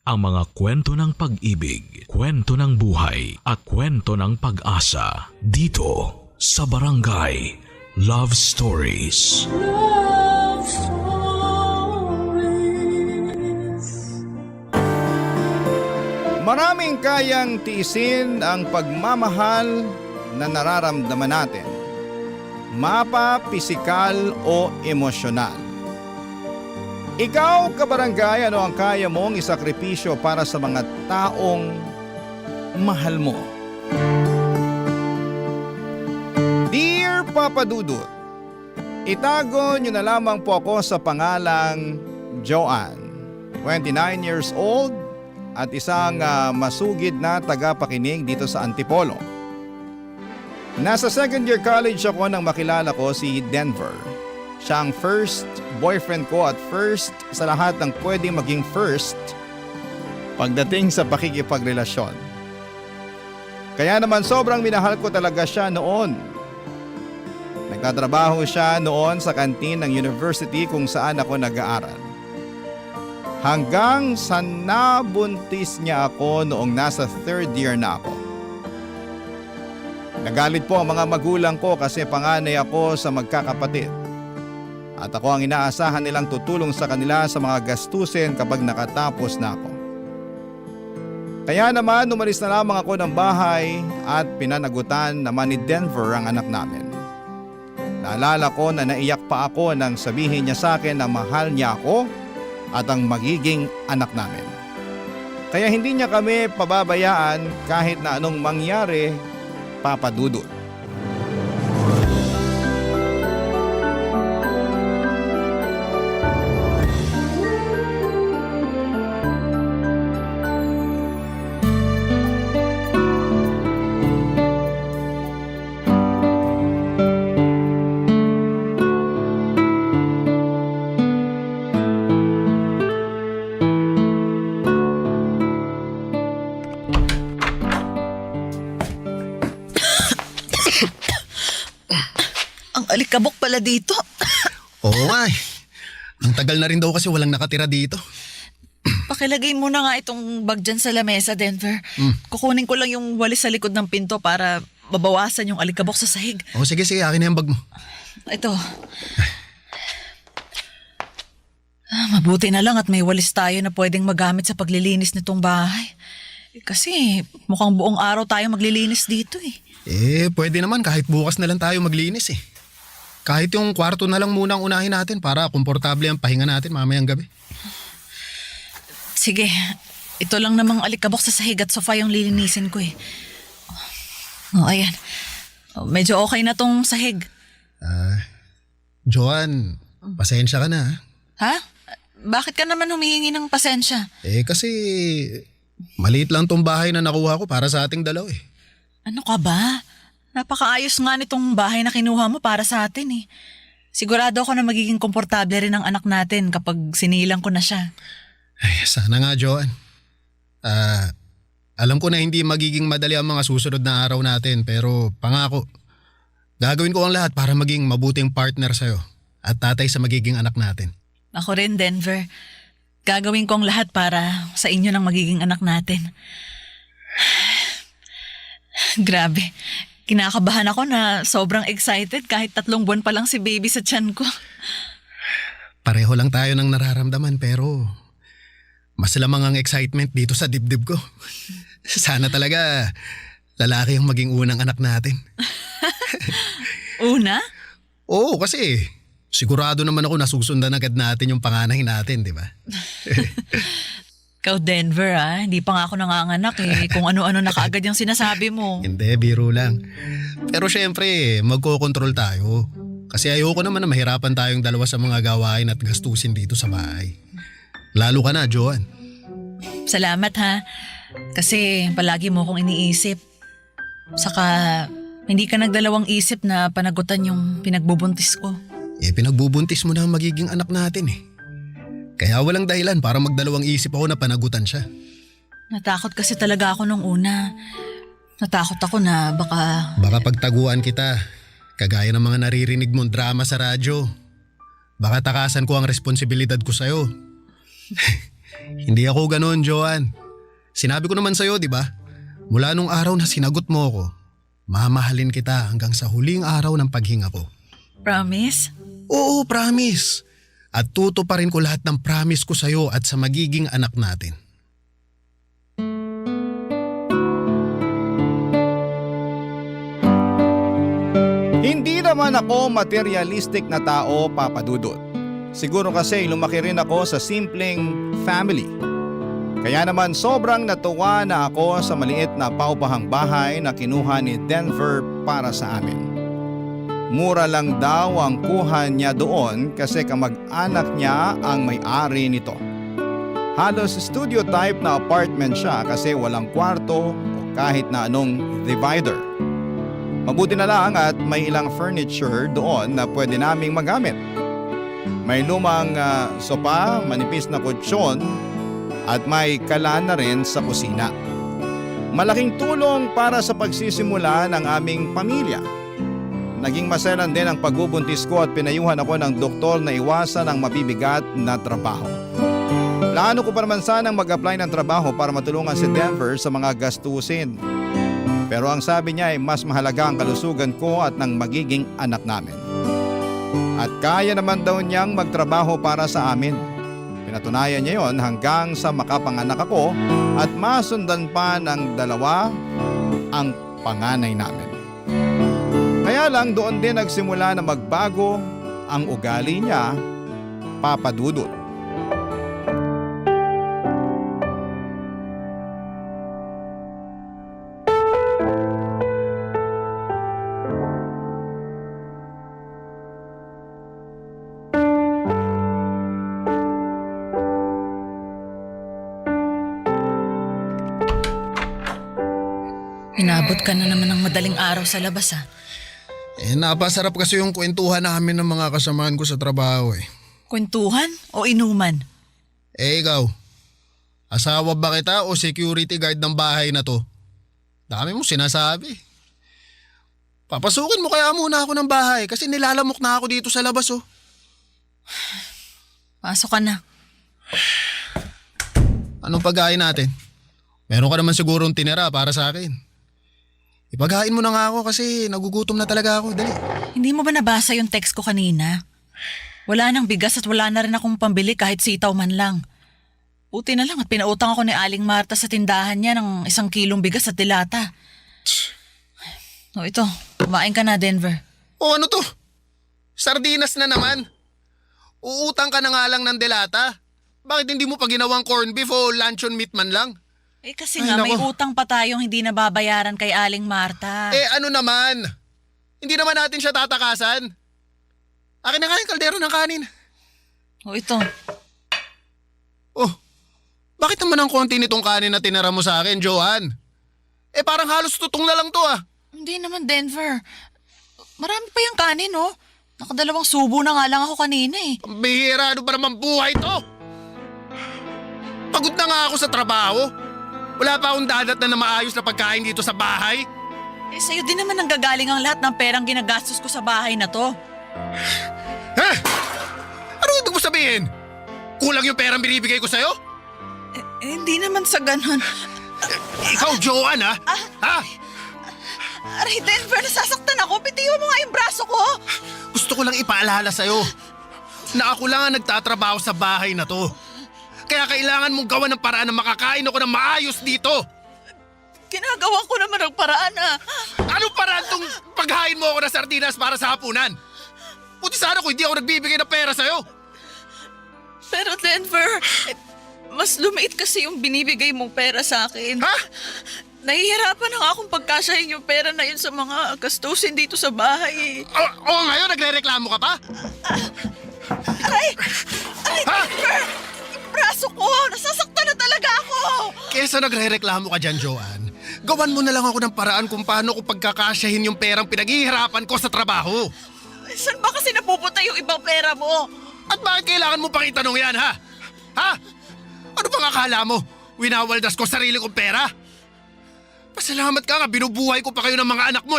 ang mga kwento ng pag-ibig, kwento ng buhay at kwento ng pag-asa dito sa Barangay Love Stories. Love Stories. Maraming kayang tiisin ang pagmamahal na nararamdaman natin. Mapa, pisikal o emosyonal. Ikaw, kabarangay, ano ang kaya mong isakripisyo para sa mga taong mahal mo? Dear Papa Dudut, itago niyo na lamang po ako sa pangalang Joanne, 29 years old at isang masugid na tagapakinig dito sa Antipolo. Nasa second year college ako nang makilala ko si Denver. Siya ang first boyfriend ko at first sa lahat ng pwedeng maging first pagdating sa pakikipagrelasyon. Kaya naman sobrang minahal ko talaga siya noon. Nagtatrabaho siya noon sa kantin ng university kung saan ako nag-aaral. Hanggang sa nabuntis niya ako noong nasa third year na ako. Nagalit po ang mga magulang ko kasi panganay ako sa magkakapatid. At ako ang inaasahan nilang tutulong sa kanila sa mga gastusin kapag nakatapos na ako. Kaya naman umalis na lamang ako ng bahay at pinanagutan naman ni Denver ang anak namin. Naalala ko na naiyak pa ako nang sabihin niya sa akin na mahal niya ako at ang magiging anak namin. Kaya hindi niya kami pababayaan kahit na anong mangyari, Papa Dudut. Alikabok pala dito. Oo nga eh. Ang tagal na rin daw kasi walang nakatira dito. Pakilagay mo na nga itong bag dyan sa lamesa, Denver. Kukunin ko lang yung walis sa likod ng pinto para mabawasan yung alikabok sa sahig. Oo sige, akin na yung bag mo. Ito. Mabuti na lang at may walis tayo na pwedeng magamit sa paglilinis nitong bahay. Kasi mukhang buong araw tayo maglilinis dito eh. Pwede naman kahit bukas na lang tayo maglinis eh. Kahit yung kwarto na lang muna ang unahin natin para komportable ang pahinga natin mamayang gabi. Sige, ito lang namang alikabok sa sahig at sofa yung lilinisin ko eh. Ayan. Medyo okay na tong sahig. Joanne, pasensya ka na. Ha? Bakit ka naman humihingi ng pasensya? Kasi maliit lang tong bahay na nakuha ko para sa ating dalaw eh. Ano ka ba? Napakaayos nga nitong bahay na kinuha mo para sa atin eh. Sigurado ako na magiging komportable rin ang anak natin kapag sinilang ko na siya. Ay, sana nga Joanne. Alam ko na hindi magiging madali ang mga susunod na araw natin pero pangako, gagawin ko ang lahat para maging mabuting partner sa'yo at tatay sa magiging anak natin. Ako rin, Denver. Gagawin ko ang lahat para sa inyo ng magiging anak natin. Grabe. Kinakabahan ako na sobrang excited kahit 3 buwan pa lang si baby sa tiyan ko. Pareho lang tayo ng nararamdaman pero mas lamang ang excitement dito sa dibdib ko. Sana talaga lalaki ang maging unang anak natin. Una? Oo, kasi sigurado naman ako nasusundan agad natin yung panganay natin, di ba? Ikaw, Denver, hindi pa nga ako nanganganak eh. Kung ano-ano na kaagad yung sinasabi mo. Hindi, biro lang. Pero syempre, magkokontrol tayo. Kasi ayoko naman na mahirapan tayong dalawa sa mga gawain at gastusin dito sa bahay. Lalo ka na, Joanne. Salamat ha. Kasi palagi mo akong iniisip. Saka hindi ka nagdalawang isip na panagutan yung pinagbubuntis ko. Pinagbubuntis mo na ang magiging anak natin eh. Kaya walang dahilan para magdalawang isip ako na panagutan siya. Natakot kasi talaga ako nung una. Natakot ako na baka... Baka pagtaguan kita, kagaya ng mga naririnig mong drama sa radyo. Baka takasan ko ang responsibilidad ko sa'yo. Hindi ako ganoon, Joanne. Sinabi ko naman sa'yo, di ba? Mula nung araw na sinagot mo ako, mamahalin kita hanggang sa huling araw ng paghinga ko. Promise? Oo, promise. At tutuparin ko lahat ng promise ko sa'yo at sa magiging anak natin. Hindi naman ako materialistic na tao, Papa Dudut. Siguro kasi lumaki rin ako sa simpleng family. Kaya naman sobrang natuwa na ako sa maliit na paupahang bahay na kinuha ni Denver para sa amin. Mura lang daw ang kuha niya doon kasi kamag-anak niya ang may-ari nito. Halos studio type na apartment siya kasi walang kwarto o kahit na anong divider. Mabuti na lang at may ilang furniture doon na pwede naming magamit. May lumang sopa, manipis na kutsyon at may kalan na rin sa kusina. Malaking tulong para sa pagsisimula ng aming pamilya. Naging maselan din ang pagbubuntis ko at pinayuhan ako ng doktor na iwasan ang mabibigat na trabaho. Plano ko pa naman sanang mag-apply ng trabaho para matulungan si Denver sa mga gastusin. Pero ang sabi niya ay mas mahalaga ang kalusugan ko at ng magiging anak namin. At kaya naman daw niyang magtrabaho para sa amin. Pinatunayan niya yon hanggang sa makapanganak ako at masundan pa ng dalawa ang panganay namin. Kaya lang doon din nagsimula na magbago ang ugali niya, Papa Dudut. Inabot ka na naman ng madaling araw sa labas Napasarap kasi yung kwentuhan namin ng mga kasamahan ko sa trabaho Kwentuhan o inuman? Ikaw, asawa ba kita o security guard ng bahay na to? Dami mo sinasabi. Papasukin mo kaya muna ako ng bahay kasi nilalamok na ako dito sa labas Pasok ka na. Anong pagkain natin? Meron ka naman sigurong tinira para sa akin. Ipaghain mo na nga ako kasi nagugutom na talaga ako. Dali. Hindi mo ba nabasa yung text ko kanina? Wala nang bigas at wala na rin akong pambili kahit sitaw man lang. Buti na lang at pinautang ako ni Aling Marta sa tindahan niya ng 1 kilong bigas at dilata. Ito, kumain ka na, Denver. Ano to? Sardinas na naman. Uutang ka na nga lang ng delata. Bakit hindi mo pa ginawang corned beef o luncheon meat man lang? Kasi Ay, nga may nako. utang pa tayong hindi nababayaran kay Aling Marta. Ano naman? Hindi naman natin siya tatakasan. Akin na nga yung kaldero ng kanin. Ito. Bakit naman ang konti nitong kanin na tinira mo sa akin, Joanne? Parang halos tutong na lang to Hindi naman, Denver. Marami pa yung kanin, Nakadalawang subo na nga lang ako kanina Ang bihira, ano ba naman buhay to? Pagod na nga ako sa trabaho. Wala pa akong dadat na maayos na pagkain dito sa bahay. Sa'yo din naman nanggagaling ang lahat ng perang ginagastos ko sa bahay na to. Ha? Ano ibig mo sabihin? Kulang yung perang binibigay ko sa'yo? Hindi naman sa ganon. Ikaw, Joanne, ha? Ha? Aray, Denver, nasasaktan ako. Bitiwan mo nga yung braso ko. Gusto ko lang ipaalala sa'yo na ako lang ang nagtatrabaho sa bahay na to. Kaya kailangan mong gawan ng paraan na makakain ako ng maayos dito. Ginagawa ko naman ang paraan, Anong paraan tong paghain mo ako ng sardinas para sa hapunan? Buti sana kung hindi ako nagbibigay ng pera sa'yo. Pero Denver, mas lumiit kasi yung binibigay mong pera sa akin. Ha? Nahihirapan na nga akong pagkasyahin yung pera na yun sa mga gastusin dito sa bahay. Ngayon nagre-reklamo ka pa? Aray, Ha? Denver! Yung braso ko! Nasasaktan na talaga ako! Kesa nagre-reklamo ka dyan, Joanne, gawan mo na lang ako ng paraan kung paano ko pagkakasyahin yung perang pinaghihirapan ko sa trabaho. Saan ba kasi napupunta yung ibang pera mo? At bakit kailangan mo pang itanong yan, ha? Ha? Ano bang akala mo? Winawaldas ko sarili kong pera? Pasalamat ka nga, binubuhay ko pa kayo ng mga anak mo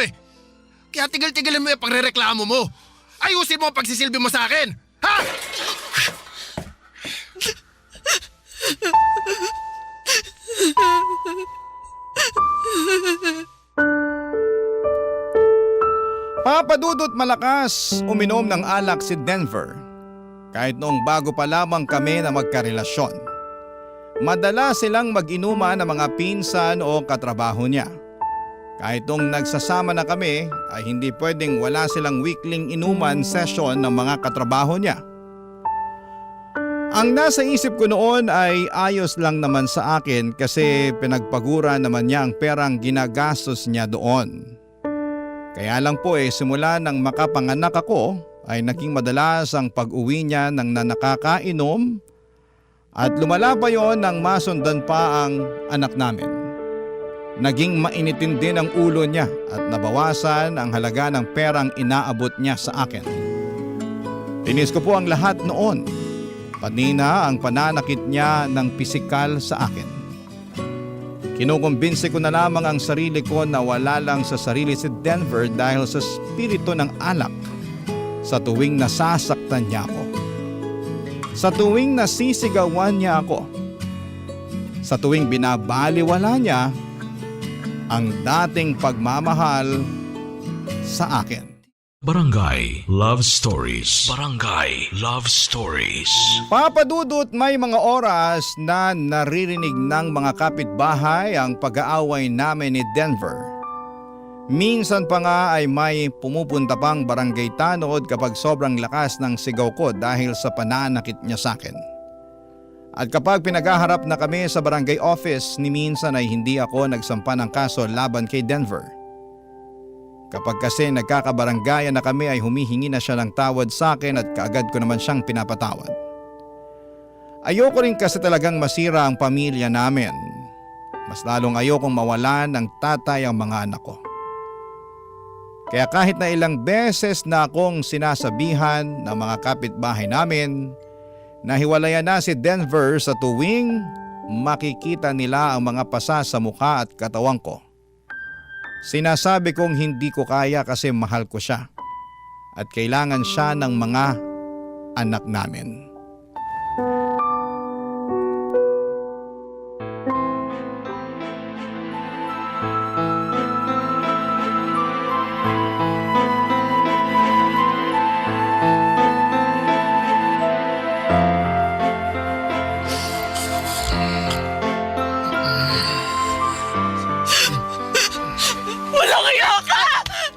Kaya tigil-tigilan mo yung pagre-reklamo mo. Ayusin mo ang pagsisilbi mo sa akin, ha? Papadudot malakas uminom ng alak si Denver. Kahit noong bago pa lamang kami na magkarelasyon. Madalas silang mag-inuman ng mga pinsan o katrabaho niya. Kahit noong nagsasama na kami ay hindi pwedeng wala silang weekling inuman session ng mga katrabaho niya. Ang nasa isip ko noon ay ayos lang naman sa akin kasi pinagpagura naman niya ang perang ginagastos niya doon. Kaya lang po simula nang makapanganak ako ay naging madalas ang pag-uwi niya ng nakakainom at lumala pa yon nang masundan pa ang anak namin. Naging mainitin din ang ulo niya at nabawasan ang halaga ng perang inaabot niya sa akin. Tinis ko po ang lahat noon, pati na ang pananakit niya ng pisikal sa akin. Kinukumbinsi ko na lamang ang sarili ko na wala lang sa sarili si Denver dahil sa spirito ng alak sa tuwing nasasaktan niya ako. Sa tuwing nasisigawan niya ako. Sa tuwing binabaliwala niya ang dating pagmamahal sa akin. Barangay Love Stories. Barangay Love Stories. Papadudot, may mga oras na naririnig ng mga kapitbahay ang pag-aaway namin ni Denver. Minsan pa nga ay may pumupunta pang barangay tanod kapag sobrang lakas ng sigaw ko dahil sa pananakit niya sa akin. At kapag pinaghaharap na kami sa barangay office, ni minsan ay hindi ako nagsampa ng kaso laban kay Denver. Kapag kasi nagkakabaranggayan na kami ay humihingi na siya ng tawad sa akin at kaagad ko naman siyang pinapatawad. Ayoko rin kasi talagang masira ang pamilya namin. Mas lalong ayokong mawalan ng tatay ang mga anak ko. Kaya kahit na ilang beses na akong sinasabihan ng mga kapitbahay namin na hiwalayan na si Denver sa tuwing makikita nila ang mga pasa sa mukha at katawan ko. Sinasabi kong hindi ko kaya kasi mahal ko siya at kailangan siya ng mga anak namin. Walang iya ka!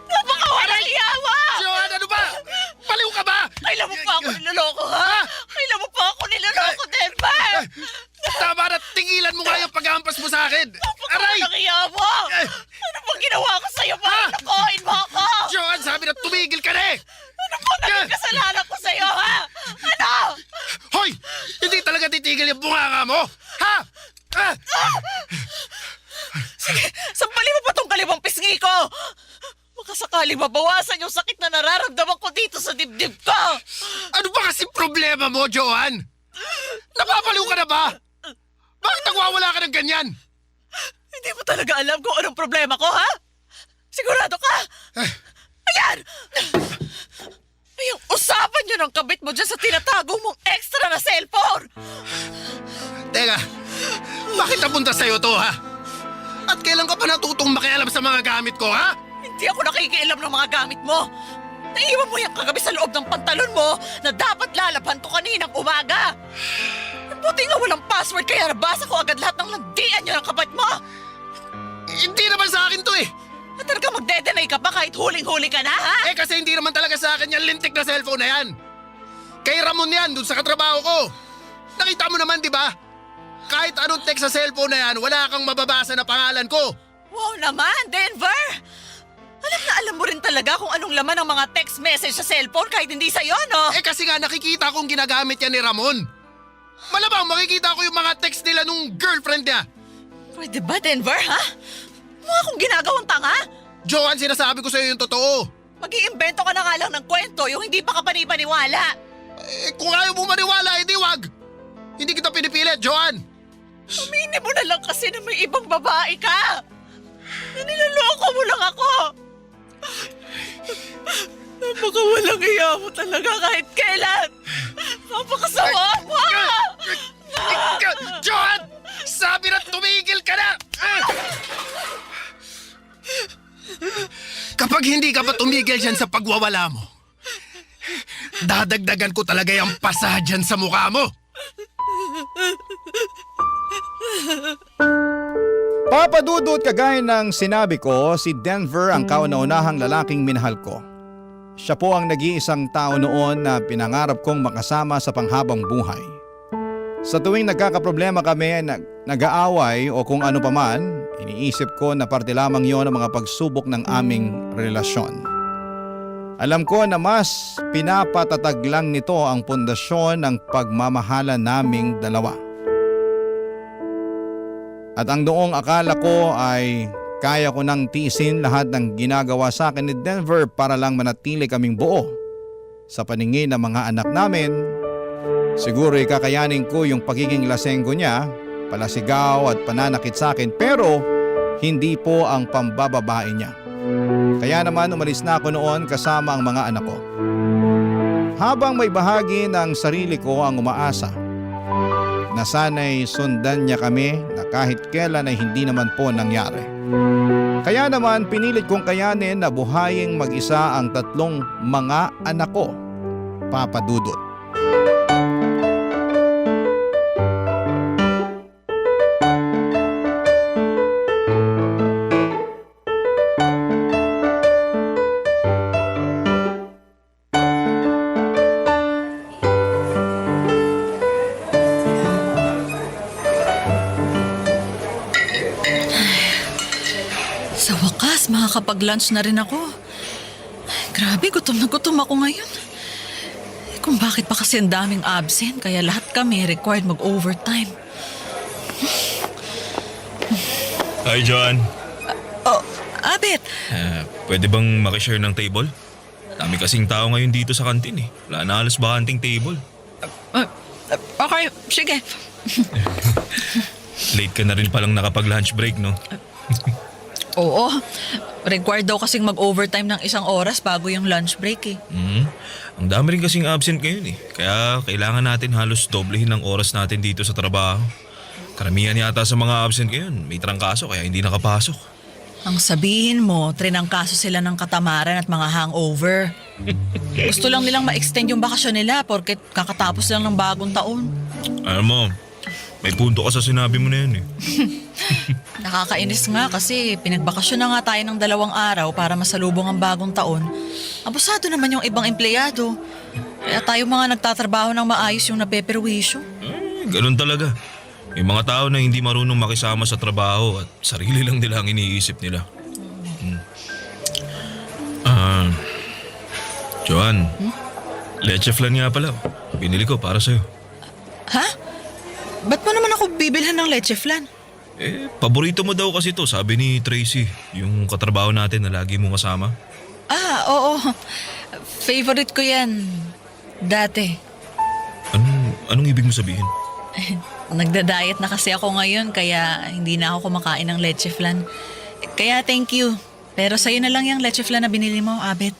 Napakawalang iya mo! Joan, ano ba? Baliw ka ba? Kailan mo pa ako niloloko, ha? Kailan mo pa ako niloloko, Denver? Tama na, tingilan mo nga yung paghampas mo sa akin. Aray! Napakawalang iya mo! Ano bang ginawa ko sa'yo para nakoin mo ako? Joan, sabi na tumigil ka na eh! Ano bang naging kasalanan ko sa'yo, ha? Ano? Hoy! Hindi talaga titigil yung bunganga mo! Ha? Ah! Sige, sampalin mo pa tong kalibang pisngi ko! Baka sakaling mabawasan yung sakit na nararamdaman ko dito sa dibdib ko! Ano ba kasi problema mo, Joan? Napapaliw ka na ba? Bakit nagwawala ka ng ganyan? Hindi mo talaga alam kung anong problema ko, ha? Sigurado ka? Ayan! Yung usapan nyo ng kabit mo dyan sa tinatago mong extra na cellphone! Teka, bakit napunta sa'yo to, ha? At kailan ka pa natutong makialam sa mga gamit ko, ha? Hindi ako nakikialam ng mga gamit mo! Naiwan mo yung kagabi sa loob ng pantalon mo na dapat lalabhan to kaninang umaga! Buti nga walang password kaya nabasa ko agad lahat ng landian nyo ng kapat mo! Hindi naman sa akin to eh! At talaga magde-deny ka pa kahit huling-huli ka na, ha? Eh kasi hindi naman talaga sa akin yung lintik na cellphone na yan! Kay Ramon yan, dun sa katrabaho ko! Nakita mo naman, di ba? Kahit anong text sa cellphone na yan, wala kang mababasa na pangalan ko! Wow naman, Denver! Alam mo rin talaga kung anong laman ng mga text message sa cellphone kahit hindi sa'yo, no? Eh kasi nga nakikita kong ginagamit yan ni Ramon. Malamang makikita ko yung mga text nila nung girlfriend niya. Pwede ba, Denver, ha? Mukha akong ginagawang tanga. Joan, sinasabi ko sa'yo yung totoo. Mag-iimbento ka na nga lang ng kwento yung hindi pa kapani-paniwala. Eh kung ayaw mo maniwala, edi wag. Hindi kita pinipilit, Joan. Aminin mo na lang kasi na may ibang babae ka. Na niloloko mo lang ako. Napakawalang iya mo talaga kahit kailan. Napakasama mo! Joan! Sabi na tumigil ka na! Kapag hindi ka pa tumigil dyan sa pagwawala mo, dadagdagan ko talaga yung pasa dyan sa mukha mo. Papa Dudut, kagaya ng sinabi ko, si Denver ang kauna-unahang lalaking minahal ko. Siya po ang nag-iisang tao noon na pinangarap kong makasama sa panghabang buhay. Sa tuwing nagkakaproblema kami, nag-aaway o kung ano paman, iniisip ko na parte lamang yon ang mga pagsubok ng aming relasyon. Alam ko na mas pinapatatag lang nito ang pundasyon ng pagmamahala naming dalawa. At ang noong akala ko ay kaya ko nang tiisin lahat ng ginagawa sa akin ni Denver para lang manatili kaming buo sa paningin ng mga anak namin. Siguro kakayanin ko yung pagiging lasenggo niya, palasigaw at pananakit sa akin, pero hindi po ang pambababae niya. Kaya naman umalis na ako noon kasama ang mga anak ko. Habang may bahagi ng sarili ko ang umaasa na sana'y sundan niya kami na kahit kailan ay hindi naman po nangyari. Kaya naman pinilit kong kayanin na buhayin mag-isa ang tatlong mga anak ko, Papa Dudut. Sa wakas, makakapag-lunch na rin ako. Ay, grabe, gutom na gutom ako ngayon. Kung bakit pa kasi ang daming absent, kaya lahat kami required mag-overtime. Hi, John. Oh, Abet! Pwede bang makishare ng table? Dami kasing tao ngayon dito sa kantin eh. Wala na halos bakanting table. Okay, sige. Late ka na rin palang nakapag-lunch break, no? Oo, required daw kasing mag-overtime ng 1 oras bago yung lunch break eh. Ang dami rin kasing absent ngayon eh. Kaya kailangan natin halos doblehin ang oras natin dito sa trabaho. Karamihan yata sa mga absent ngayon, may trangkaso kaya hindi nakapasok. Ang sabihin mo, trinangkaso sila ng katamaran at mga hangover. Gusto lang nilang ma-extend yung bakasyon nila porket kakatapos lang ng bagong taon. Alam mo, may punto ka sa sinabi mo na yun eh. Nakakainis nga kasi pinagbakasyon na nga tayo ng 2 araw para masalubong ang bagong taon. Abusado naman yung ibang empleyado. Kaya tayo mga nagtatrabaho ng maayos yung napeperwisyo. Ganun talaga. May mga tao na hindi marunong makisama sa trabaho at sarili lang nila ang iniisip nila. Joan, leche flan nga pala. Binili ko para sa'yo. Ha? Ba't mo naman ako bibilhan ng leche flan? Paborito mo daw kasi to, sabi ni Tracy, yung katrabaho natin na lagi mong kasama. Oo. Favorite ko yan. Dati. Anong ibig mo sabihin? Nagda-diet na kasi ako ngayon kaya hindi na ako kumakain ng leche flan. Kaya thank you. Pero sa'yo na lang yung leche flan na binili mo, Abet.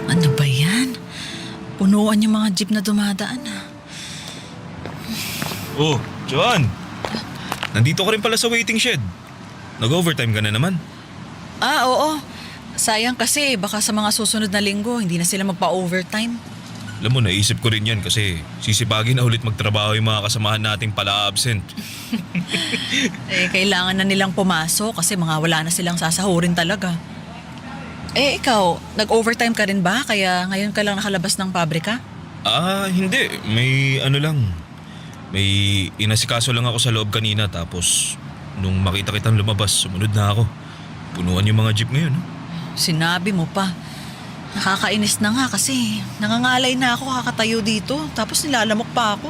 Ano ba yan? Punuan yung mga jeep na dumadaan. Oh, Joan! Nandito ka rin pala sa waiting shed. Nag-overtime ka na naman. Oo. Sayang kasi baka sa mga susunod na linggo hindi na sila magpa-overtime. Alam mo, naisip ko rin yan kasi sisipagin na ulit magtrabaho yung mga kasamahan nating pala absent. Kailangan na nilang pumasok kasi mga wala na silang sasahurin talaga. Ikaw, nag-overtime ka rin ba? Kaya ngayon ka lang nakalabas ng pabrika? Hindi. May May inasikaso lang ako sa loob kanina tapos nung makita kitang lumabas, sumunod na ako. Punuan yung mga jeep ngayon. Sinabi mo pa. Nakakainis na nga kasi nangangalay na ako kakatayo dito tapos nilalamok pa ako.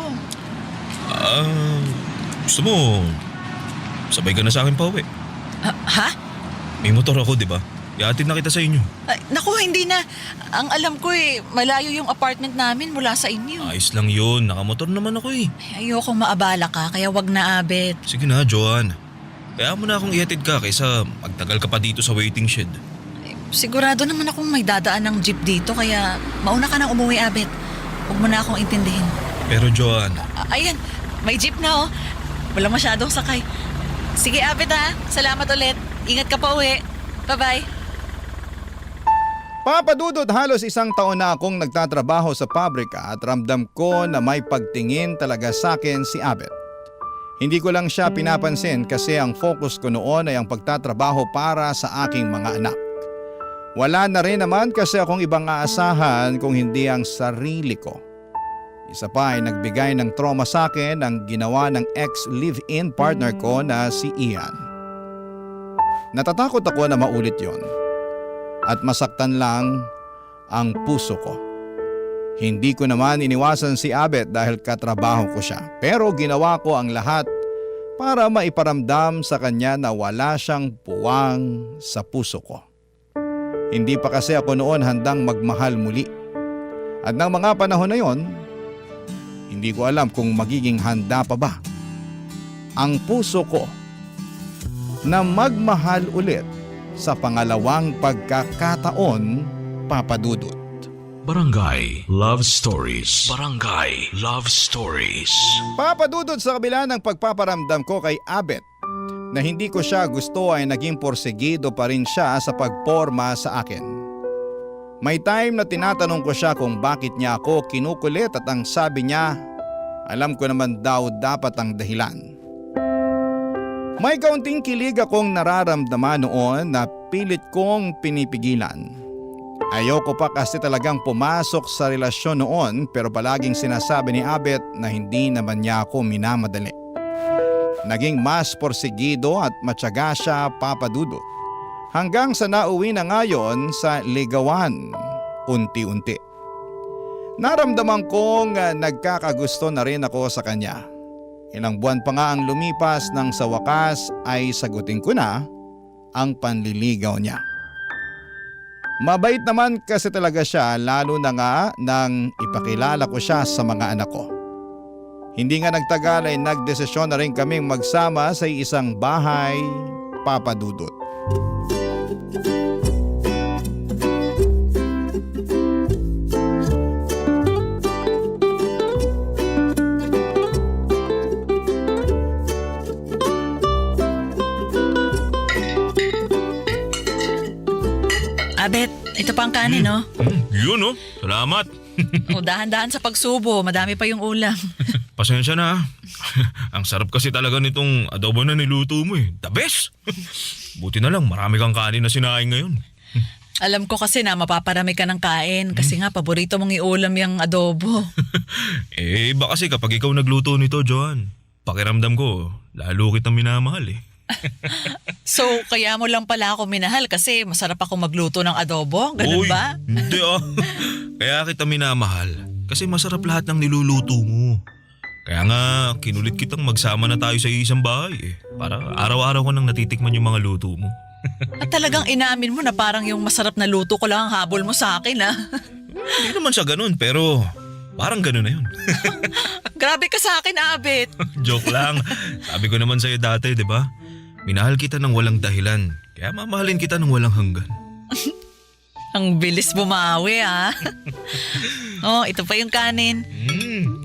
Gusto mo, sabay ka na sa akin pa uwi. Ha? May motor ako, di ba? Ihatid na kita sa inyo. Ay, naku, hindi na. Ang alam ko malayo yung apartment namin mula sa inyo. Ayos lang yun. Nakamotor naman ako eh. Ay, ayokong maabala ka, kaya wag na, Abet. Sige na, Joan. Kaya mo na akong ihatid ka kaysa magtagal ka pa dito sa waiting shed. Sigurado naman akong may dadaan ng jeep dito, kaya mauna ka nang umuwi, Abet. Huwag mo na akong intindihin. Pero Joan, Ayan, may jeep na oh. Wala masyadong sakay. Sige, Abet ha. Salamat ulit. Ingat ka pa uwi. Bye-bye. Papa Dudut, halos 1 taon na akong nagtatrabaho sa pabrika at ramdam ko na may pagtingin talaga sa akin si Abet. Hindi ko lang siya pinapansin kasi ang focus ko noon ay ang pagtatrabaho para sa aking mga anak. Wala na rin naman kasi akong ibang aasahan kung hindi ang sarili ko. Isa pa ay nagbigay ng trauma sa akin ang ginawa ng ex-live-in partner ko na si Ian. Natatakot ako na maulit yon at masaktan lang ang puso ko. Hindi ko naman iniwasan si Abet dahil katrabaho ko siya, pero ginawa ko ang lahat para maiparamdam sa kanya na wala siyang puwang sa puso ko. Hindi pa kasi ako noon handang magmahal muli. At ng mga panahon na yon, hindi ko alam kung magiging handa pa ba ang puso ko na magmahal ulit sa pangalawang pagkakataon, Papa Dudut. Barangay Love Stories. Barangay Love Stories. Papa Dudut, sa kabila ng pagpaparamdam ko kay Abet na hindi ko siya gusto ay naging porsigido pa rin siya sa pagporma sa akin. May time na tinatanong ko siya kung bakit niya ako kinukulit at ang sabi niya, alam ko naman daw dapat ang dahilan. May kaunting kilig akong nararamdaman noon na pilit kong pinipigilan. Ayoko pa kasi talagang pumasok sa relasyon noon pero palaging sinasabi ni Abet na hindi naman niya ako minamadali. Naging mas porsigido at matyaga siya, Papa Dudut. Hanggang sa nauwi na ngayon sa ligawan, unti-unti. Naramdaman kong nagkakagusto na rin ako sa kanya. Ilang buwan pa nga ang lumipas nang sa wakas ay sagutin ko na ang panliligaw niya. Mabait naman kasi talaga siya, lalo na nga nang ipakilala ko siya sa mga anak ko. Hindi nga nagtagal ay nagdesisyon na rin kaming magsama sa isang bahay, Papa Dudut. Abet, ito pa ang kanin, no? Yun oh. Salamat. O, dahan-dahan sa pagsubo. Madami pa yung ulam. Pasensya na. Ang sarap kasi talaga nitong adobo na niluto mo eh. The best! Buti na lang marami kang kanin na sinaing ngayon. Alam ko kasi na mapaparami ka ng kain kasi nga paborito mong iulam yung adobo. Iba kasi kapag ikaw nagluto nito, Joan. Pakiramdam ko, lalo kitang minamahal eh. So, kaya mo lang pala ako minahal kasi masarap ako magluto ng adobo? Ganun Uy, ba? Hindi ah. Kaya kita minamahal kasi masarap lahat ng niluluto mo. Kaya nga, kinulit kitang magsama na tayo sa isang bahay eh. Para araw-araw ko nang natitikman yung mga luto mo. At talagang inamin mo na parang yung masarap na luto ko lang ang habol mo sa akin, ha? Hindi naman siya ganun, pero parang ganun na yun. Grabe ka sa akin, Abet. Joke lang. Sabi ko naman sa'yo dati, di ba? Minahal kita ng walang dahilan. Kaya mamahalin kita ng walang hanggan. Ang bilis bumawi, ha? Oh, ito pa yung kanin.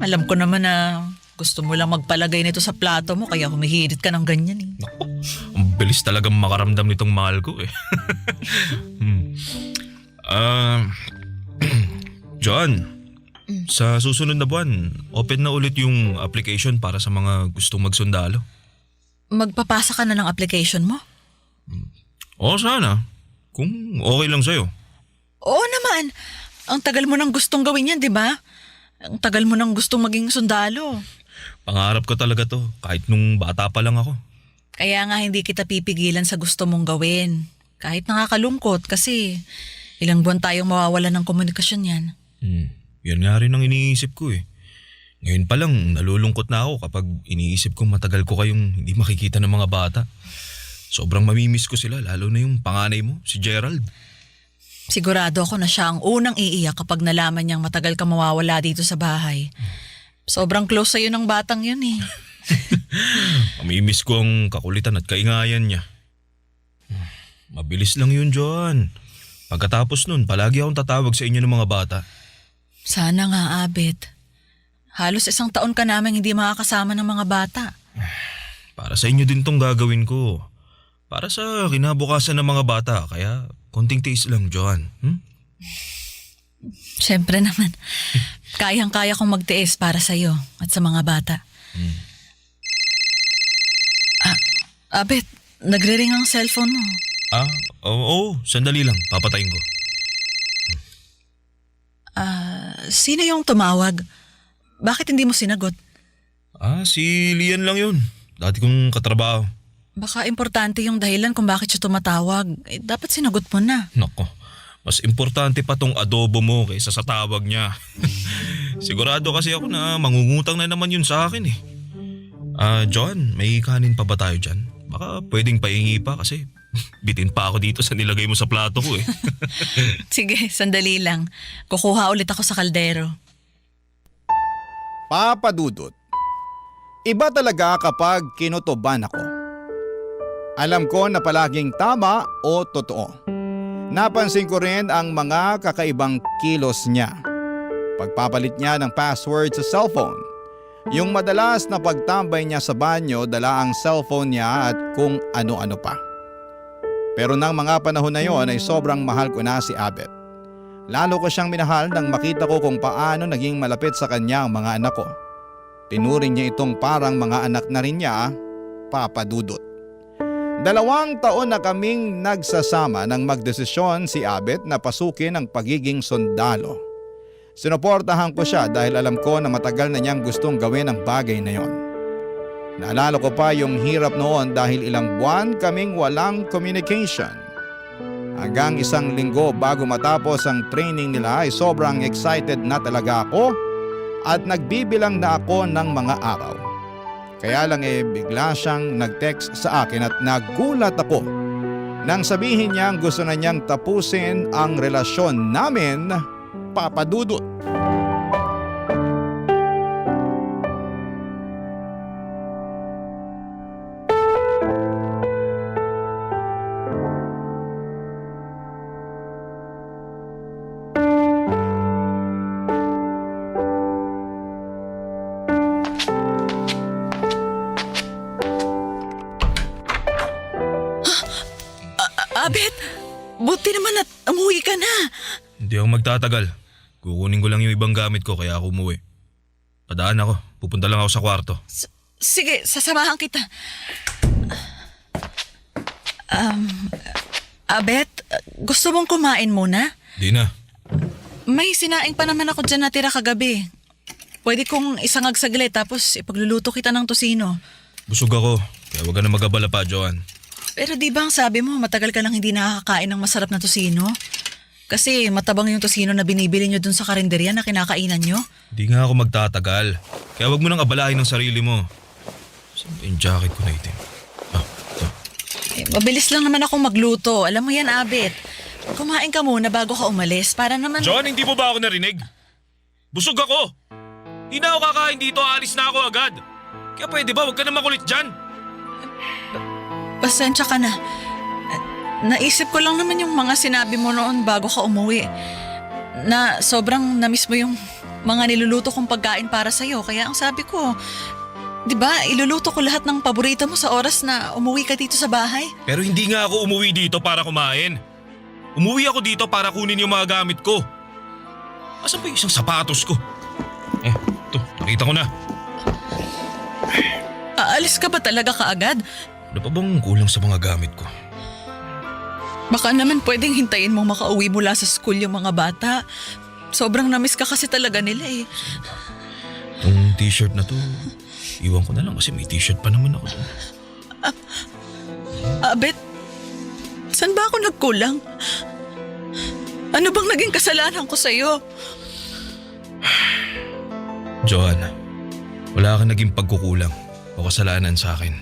Alam ko naman na gusto mo lang magpalagay nito sa plato mo kaya humihirit ka ng ganyan eh. Naku, ang bilis talagang makaramdam nitong mahal ko eh. John, sa susunod na buwan, open na ulit yung application para sa mga gustong magsundalo. Magpapasa ka na ng application mo? Oo, sana. Kung okay lang sa'yo. Oo naman. Ang tagal mo nang gustong gawin yan, di ba? Ang tagal mo nang gustong maging sundalo. Pangarap ko talaga to, kahit nung bata pa lang ako. Kaya nga hindi kita pipigilan sa gusto mong gawin. Kahit nakakalungkot kasi ilang buwan tayong mawawala ng komunikasyon yan. Yan nga rin ang iniisip ko eh. Ngayon pa lang nalulungkot na ako kapag iniisip kong matagal ko kayong hindi makikita ng mga bata. Sobrang mamimiss ko sila, lalo na yung panganay mo, si Gerald. Sigurado ako na siya ang unang iiyak kapag nalaman niyang matagal ka mawawala dito sa bahay. Sobrang close sa'yo ng batang yun eh. Mamimiss ko ang kakulitan at kaingayan niya. Mabilis lang yun, Joan. Pagkatapos nun, palagi akong tatawag sa inyo ng mga bata. Sana nga, Abet. Halos 1 taon ka namin hindi makakasama ng mga bata. Para sa inyo din tong gagawin ko. Para sa kinabukasan ng mga bata, kaya konting tiis lang, Joan. Siyempre naman. Kayang-kaya kong magtiis para sa'yo at sa mga bata. Abet, nagre-ring ang cellphone mo. Oo, sandali lang. Papatayin ko. Sino yung tumawag? Bakit hindi mo sinagot? Si Lian lang yun. Dati kong katrabaho. Baka importante yung dahilan kung bakit siya tumatawag. Dapat sinagot mo na. Nako, mas importante pa tong adobo mo kaysa sa tawag niya. Sigurado kasi ako na mangungutang na naman yun sa akin eh. John, may kanin pa ba tayo dyan? Baka pwedeng pahingi pa kasi bitin pa ako dito sa nilagay mo sa plato ko eh. Sige, sandali lang. Kukuha ulit ako sa kaldero. Papa Dudut, iba talaga kapag kinutuban ako. Alam ko na palaging tama o totoo. Napansin ko rin ang mga kakaibang kilos niya. Pagpapalit niya ng password sa cellphone. Yung madalas na pagtambay niya sa banyo, dala ang cellphone niya at kung ano-ano pa. Pero nang mga panahon na yon ay sobrang mahal ko na si Abet. Lalo ko siyang minahal nang makita ko kung paano naging malapit sa kanya ang mga anak ko. Tinuring niya itong parang mga anak na rin niya, Papa Dudut. 2 taon na kaming nagsasama nang magdesisyon si Abet na pasukin ang pagiging sundalo. Sinuportahan ko siya dahil alam ko na matagal na niyang gustong gawin ang bagay na yon. Naalala ko pa yung hirap noon dahil ilang buwan kaming walang communication. Hanggang 1 linggo bago matapos ang training nila ay sobrang excited na talaga ako at nagbibilang na ako ng mga araw. Kaya lang bigla siyang nag-text sa akin at nagulat ako nang sabihin niyang gusto na niyang tapusin ang relasyon namin, Papa Dudut. Abet, buti naman at umuwi ka na. Hindi ako magtatagal. Kukunin ko lang yung ibang gamit ko kaya ako umuwi. Padaan ako. Pupunta lang ako sa kwarto. Sige, sasamahan kita. Abet, gusto mong kumain muna? Di na. May sinaing pa naman ako dyan natira kagabi. Pwede kong isangag saglit tapos ipagluluto kita ng tosino. Busog ako. Kaya huwag ka na mag-abala pa, Joan. Pero di ba ang sabi mo matagal ka nang hindi nakakakain ng masarap na tosino? Kasi matabang yung tosino na binibili nyo dun sa karinderya na kinakainan nyo. Hindi nga ako magtatagal. Kaya huwag mo nang abalahin ang sarili mo. Saan ba yung jacket ko na itim? Ito. Mabilis lang naman akong magluto. Alam mo yan, Abet. Kumain ka muna bago ka umalis para naman... John, hindi mo ba ako narinig? Busog ako! Hindi na ako kakain dito, alis na ako agad. Kaya pwede ba, huwag ka na makulit dyan. Pasensya ka na. Naisip ko lang naman yung mga sinabi mo noon bago ka umuwi. Na sobrang namiss mo yung mga niluluto kong pagkain para sa'yo. Kaya ang sabi ko, di ba, iluluto ko lahat ng paborito mo sa oras na umuwi ka dito sa bahay. Pero hindi nga ako umuwi dito para kumain. Umuwi ako dito para kunin yung mga gamit ko. Asan ba yung isang sapatos ko? Ito, nakita ko na. Aalis ka ba talaga kaagad? Ano pa bang kulang sa mga gamit ko? Baka naman pwedeng hintayin mong makauwi mula sa school yung mga bata. Sobrang namiss ka kasi talaga nila eh. Itong t-shirt na to, iwan ko na lang kasi may t-shirt pa naman ako doon. Abet, saan ba ako nagkulang? Ano bang naging kasalanan ko sa'yo? Joanna, wala kang naging pagkukulang o kasalanan sa akin.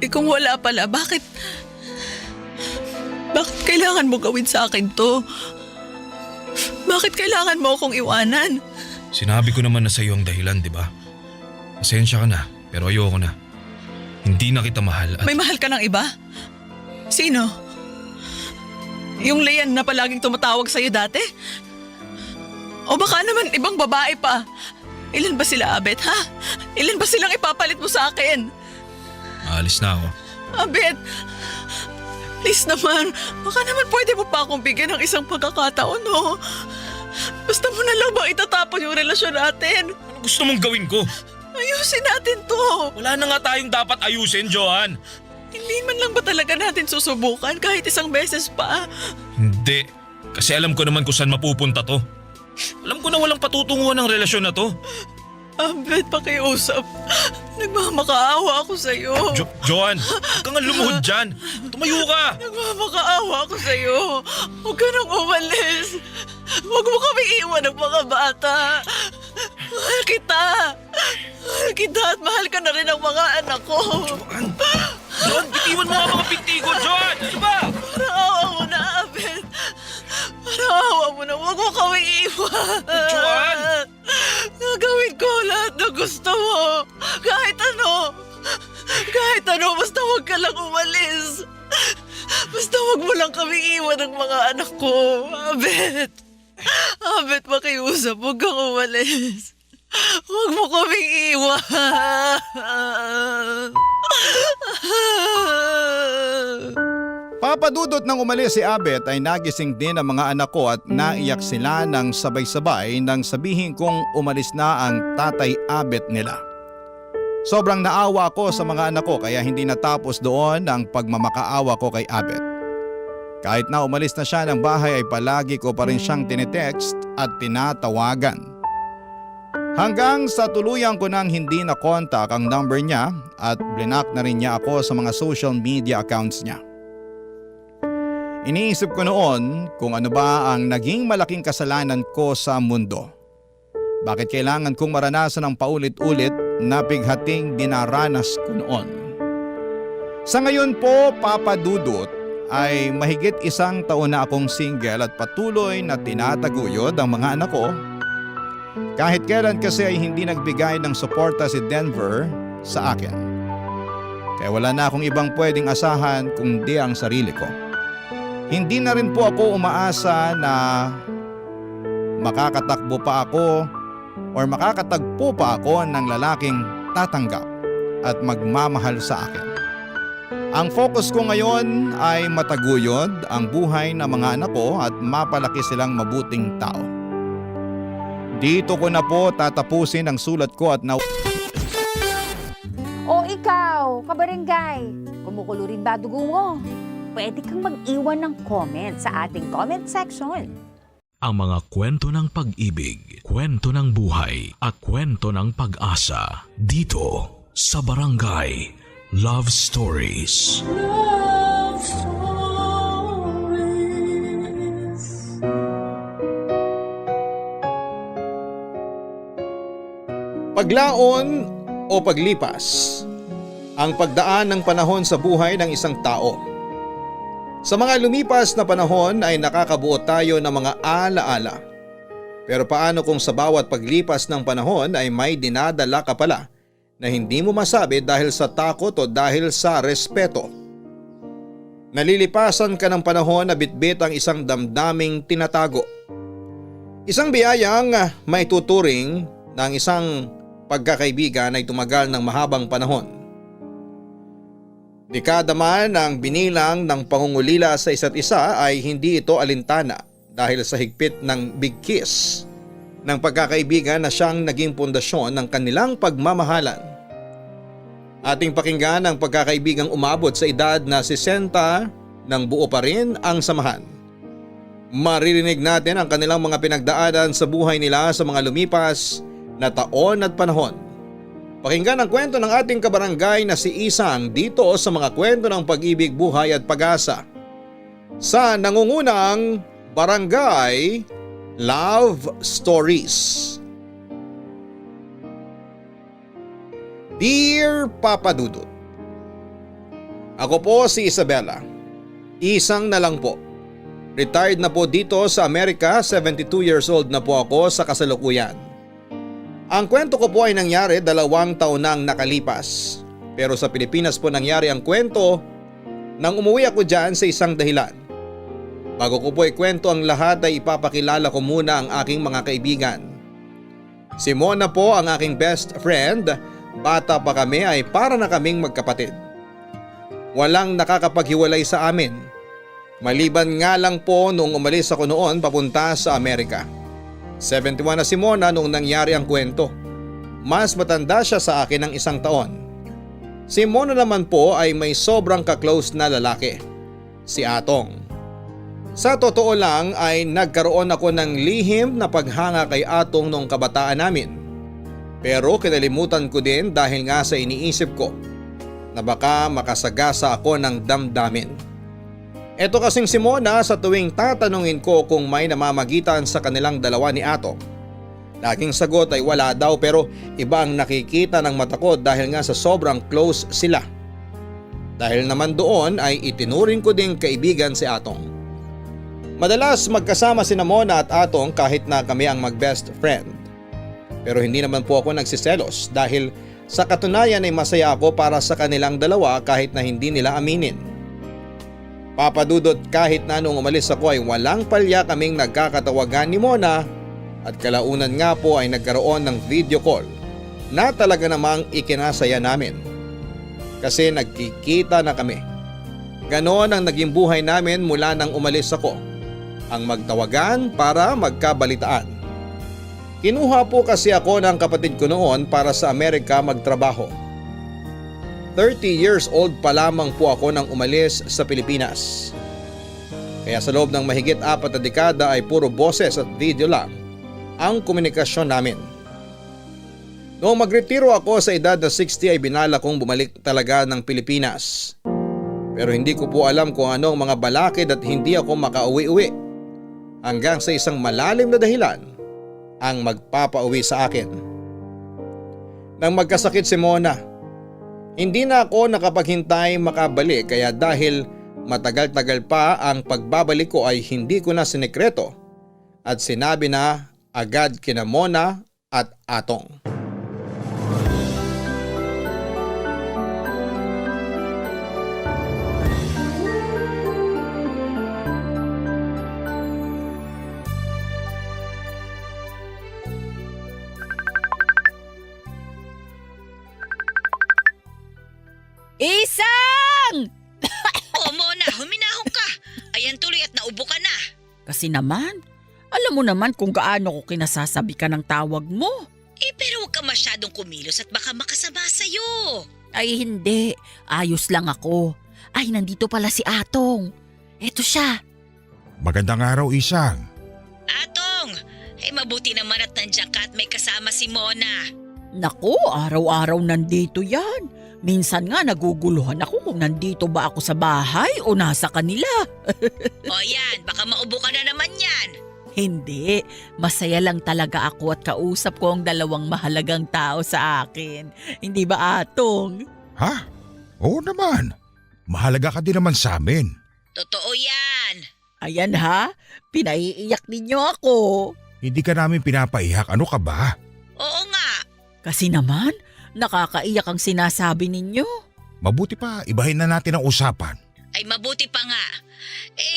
kung wala pala, bakit kailangan mo gawin sa akin to? Bakit kailangan mo akong iwanan? Sinabi ko naman na sa iyo ang dahilan, di ba? Pasensya ka na, pero ayoko na. Hindi na kita mahal at... May mahal ka ng iba? Sino? Yung Leon na palaging tumatawag sa'yo dati? O baka naman ibang babae pa? Ilan ba sila, Abet, ha? Ilan ba silang ipapalit mo sa akin? Aalis na ako. Abet, please naman, baka naman pwede mo pa akong bigyan ng isang pagkakataon, no? Basta mo na lang ba itatapon yung relasyon natin? Ano gusto mong gawin ko? Ayusin natin to. Wala na nga tayong dapat ayusin, Joanne. Hindi man lang ba talaga natin susubukan kahit isang beses pa? Hindi. Kasi alam ko naman kung saan mapupunta to. Alam ko na walang patutunguhan ng relasyon na to. Abet, pakiusap. Nagmamakaawa ako sa'yo. Joanne, huwag kang lumuhod dyan. Tumayo ka. Nagmamakaawa ako sa'yo. Huwag ka nang umalis. Huwag mo kami iwan ng mga bata. Mahal kita. Mahal kita at mahal ka na rin ang mga anak ko. Joanne, bitiwan mo nga mga pinti ko, Joanne. Ano ba? Parang awa mo na, Abet. Parang awa mo na. Huwag mo kami iwan. Joanne! Gagawin ko lahat na gusto mo. Kahit ano. Kahit ano, basta huwag ka lang umalis. Basta huwag mo lang kami iwan ng mga anak ko. Abet. Abet, makiusap. Huwag kang umalis. Huwag mo kaming iwan. Papadudot nang umalis si Abet ay nagising din ang mga anak ko at naiyak sila ng sabay-sabay nang sabihin kong umalis na ang tatay Abet nila. Sobrang naawa ko sa mga anak ko kaya hindi natapos doon ang pagmamakaawa ko kay Abet. Kahit na umalis na siya ng bahay ay palagi ko pa rin siyang tinetext at tinatawagan. Hanggang sa tuluyan ko nang hindi na kontak ang number niya at blinak na rin niya ako sa mga social media accounts niya. Iniisip ko noon kung ano ba ang naging malaking kasalanan ko sa mundo. Bakit kailangan kong maranasan ang paulit-ulit na bighating dinaranas ko noon? Sa ngayon po, Papa Dudut, ay mahigit 1 taon na akong single at patuloy na tinataguyod ang mga anak ko. Kahit kailan kasi ay hindi nagbigay ng suporta si Denver sa akin. Kaya wala na akong ibang pwedeng asahan kundi ang sarili ko. Hindi na rin po ako umaasa na makakatakbo pa ako or makakatagpo pa ako ng lalaking tatanggap at magmamahal sa akin. Ang focus ko ngayon ay mataguyod ang buhay ng mga anak ko at mapalaki silang mabuting tao. Dito ko na po tatapusin ang sulat ko at O ikaw, kabarangay, kumukulo rin ba dugo mo? Pwede kang mag-iwan ng comment sa ating comment section. Ang mga kwento ng pag-ibig, kwento ng buhay at kwento ng pag-asa dito sa Barangay Love Stories. Love Stories. Paglaon o paglipas, ang pagdaan ng panahon sa buhay ng isang tao. Sa mga lumipas na panahon ay nakakabuo tayo ng mga alaala. Pero paano kung sa bawat paglipas ng panahon ay may dinadala ka pala na hindi mo masabi dahil sa takot o dahil sa respeto? Nalilipasan ka ng panahon na bitbit ang isang damdaming tinatago. Isang biyayang may tuturing ng isang pagkakaibigan ay tumagal ng mahabang panahon. Dekada man ang binilang ng pangungulila sa isa't isa ay hindi ito alintana dahil sa higpit ng big kiss ng pagkakaibigan na siyang naging pundasyon ng kanilang pagmamahalan. Ating pakinggan ang pagkakaibigang umabot sa edad na 60 nang buo pa rin ang samahan. Maririnig natin ang kanilang mga pinagdaanan sa buhay nila sa mga lumipas na taon at panahon. Pakinggan ang kwento ng ating kabarangay na si Isang dito sa mga kwento ng pag-ibig, buhay at pag-asa sa nangungunang Barangay Love Stories. Dear Papa Dudut, Ako po si Isabella. Isang na lang po. Retired na po dito sa Amerika, 72 years old na po ako sa kasalukuyan. Ang kwento ko po ay nangyari 2 taon nang nakalipas. Pero sa Pilipinas po nangyari ang kwento nang umuwi ako dyan sa isang dahilan. Bago ko po ikwento ang lahat ay ipapakilala ko muna ang aking mga kaibigan. Si Mona po ang aking best friend. Bata pa kami ay para na kaming magkapatid. Walang nakakapaghiwalay sa amin. Maliban nga lang po noong umalis ako noon papunta sa Amerika. 71 na si Mona noong nangyari ang kwento. Mas matanda siya sa akin ng 1 taon. Si Mona naman po ay may sobrang ka-close na lalaki, si Atong. Sa totoo lang ay nagkaroon ako ng lihim na paghanga kay Atong noong kabataan namin. Pero kinalimutan ko din dahil nga sa iniisip ko na baka makasagasa ako ng damdamin. Eto kasing si Mona sa tuwing tatanungin ko kung may namamagitan sa kanilang dalawa ni Atong. Laging sagot ay wala daw pero iba ang nakikita ng mata ko dahil nga sa sobrang close sila. Dahil naman doon ay itinuring ko ding kaibigan si Atong. Madalas magkasama sina Mona at Atong kahit na kami ang mag-best friend. Pero hindi naman po ako nagsiselos dahil sa katunayan ay masaya ako para sa kanilang dalawa kahit na hindi nila aminin. Papadudot kahit na nung umalis ako ay walang palya kaming nagkakatawagan ni Mona at kalaunan nga po ay nagkaroon ng video call na talaga namang ikinasaya namin. Kasi nagkikita na kami. Ganon ang naging buhay namin mula nang umalis ako. Ang magtawagan para magkabalitaan. Kinuha po kasi ako ng kapatid ko noon para sa Amerika magtrabaho. 30 years old pa lamang po ako nang umalis sa Pilipinas. Kaya sa loob ng mahigit 4 na dekada ay puro boses at video lang ang komunikasyon namin. Noong magretiro ako sa edad na 60 ay binala kong bumalik talaga ng Pilipinas. Pero hindi ko po alam kung ano ang mga balakid at hindi ako makauwi-uwi. Hanggang sa isang malalim na dahilan ang magpapauwi sa akin. Nang magkasakit si Mona, hindi na ako nakapaghintay makabalik kaya dahil matagal-tagal pa ang pagbabalik ko ay hindi ko na sinekreto at sinabi na agad kina Mona at Atong. Isang! O Mona, huminahon ka. Ayan tuloy at naubo ka na. Kasi naman, alam mo naman kung gaano ko kinasasabi ka ng tawag mo. Pero huwag ka masyadong kumilos at baka makasama sa'yo. Ay hindi, ayos lang ako. Ay nandito pala si Atong. Eto siya. Magandang araw, Isang. Atong, mabuti naman at nandiyan ka at may kasama si Mona. Naku, araw-araw nandito yan. Minsan nga naguguluhan ako kung nandito ba ako sa bahay o nasa kanila. O yan, baka maubo ka na naman yan. Hindi, masaya lang talaga ako at kausap ko ang 2 mahalagang tao sa akin. Hindi ba, Atong? Ha? Oo naman. Mahalaga ka din naman sa amin. Totoo yan. Ayan ha, pinaiiyak ninyo ako. Hindi ka namin pinapaiyak. Ano ka ba? Oo nga. Kasi naman, nakakaiyak ang sinasabi ninyo. Mabuti pa, ibahin na natin ang usapan. Ay mabuti pa nga.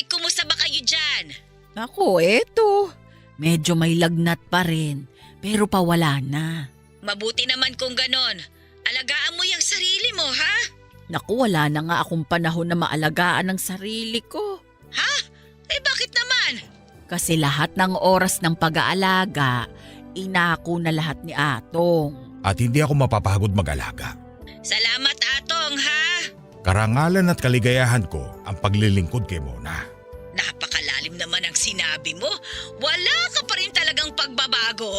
Kumusta ba kayo dyan? Ako, eto. Medyo may lagnat pa rin, pero pawala na. Mabuti naman kung ganon. Alagaan mo yung sarili mo, ha? Naku, wala na nga akong panahon na maalagaan ang sarili ko. Ha? Bakit naman? Kasi lahat ng oras ng pag-aalaga, inako na lahat ni Atong. At hindi ako mapapagod mag-alaga. Salamat, Atong, ha? Karangalan at kaligayahan ko ang paglilingkod kay Mona. Napakalalim naman ang sinabi mo. Wala ka pa rin talagang pagbabago.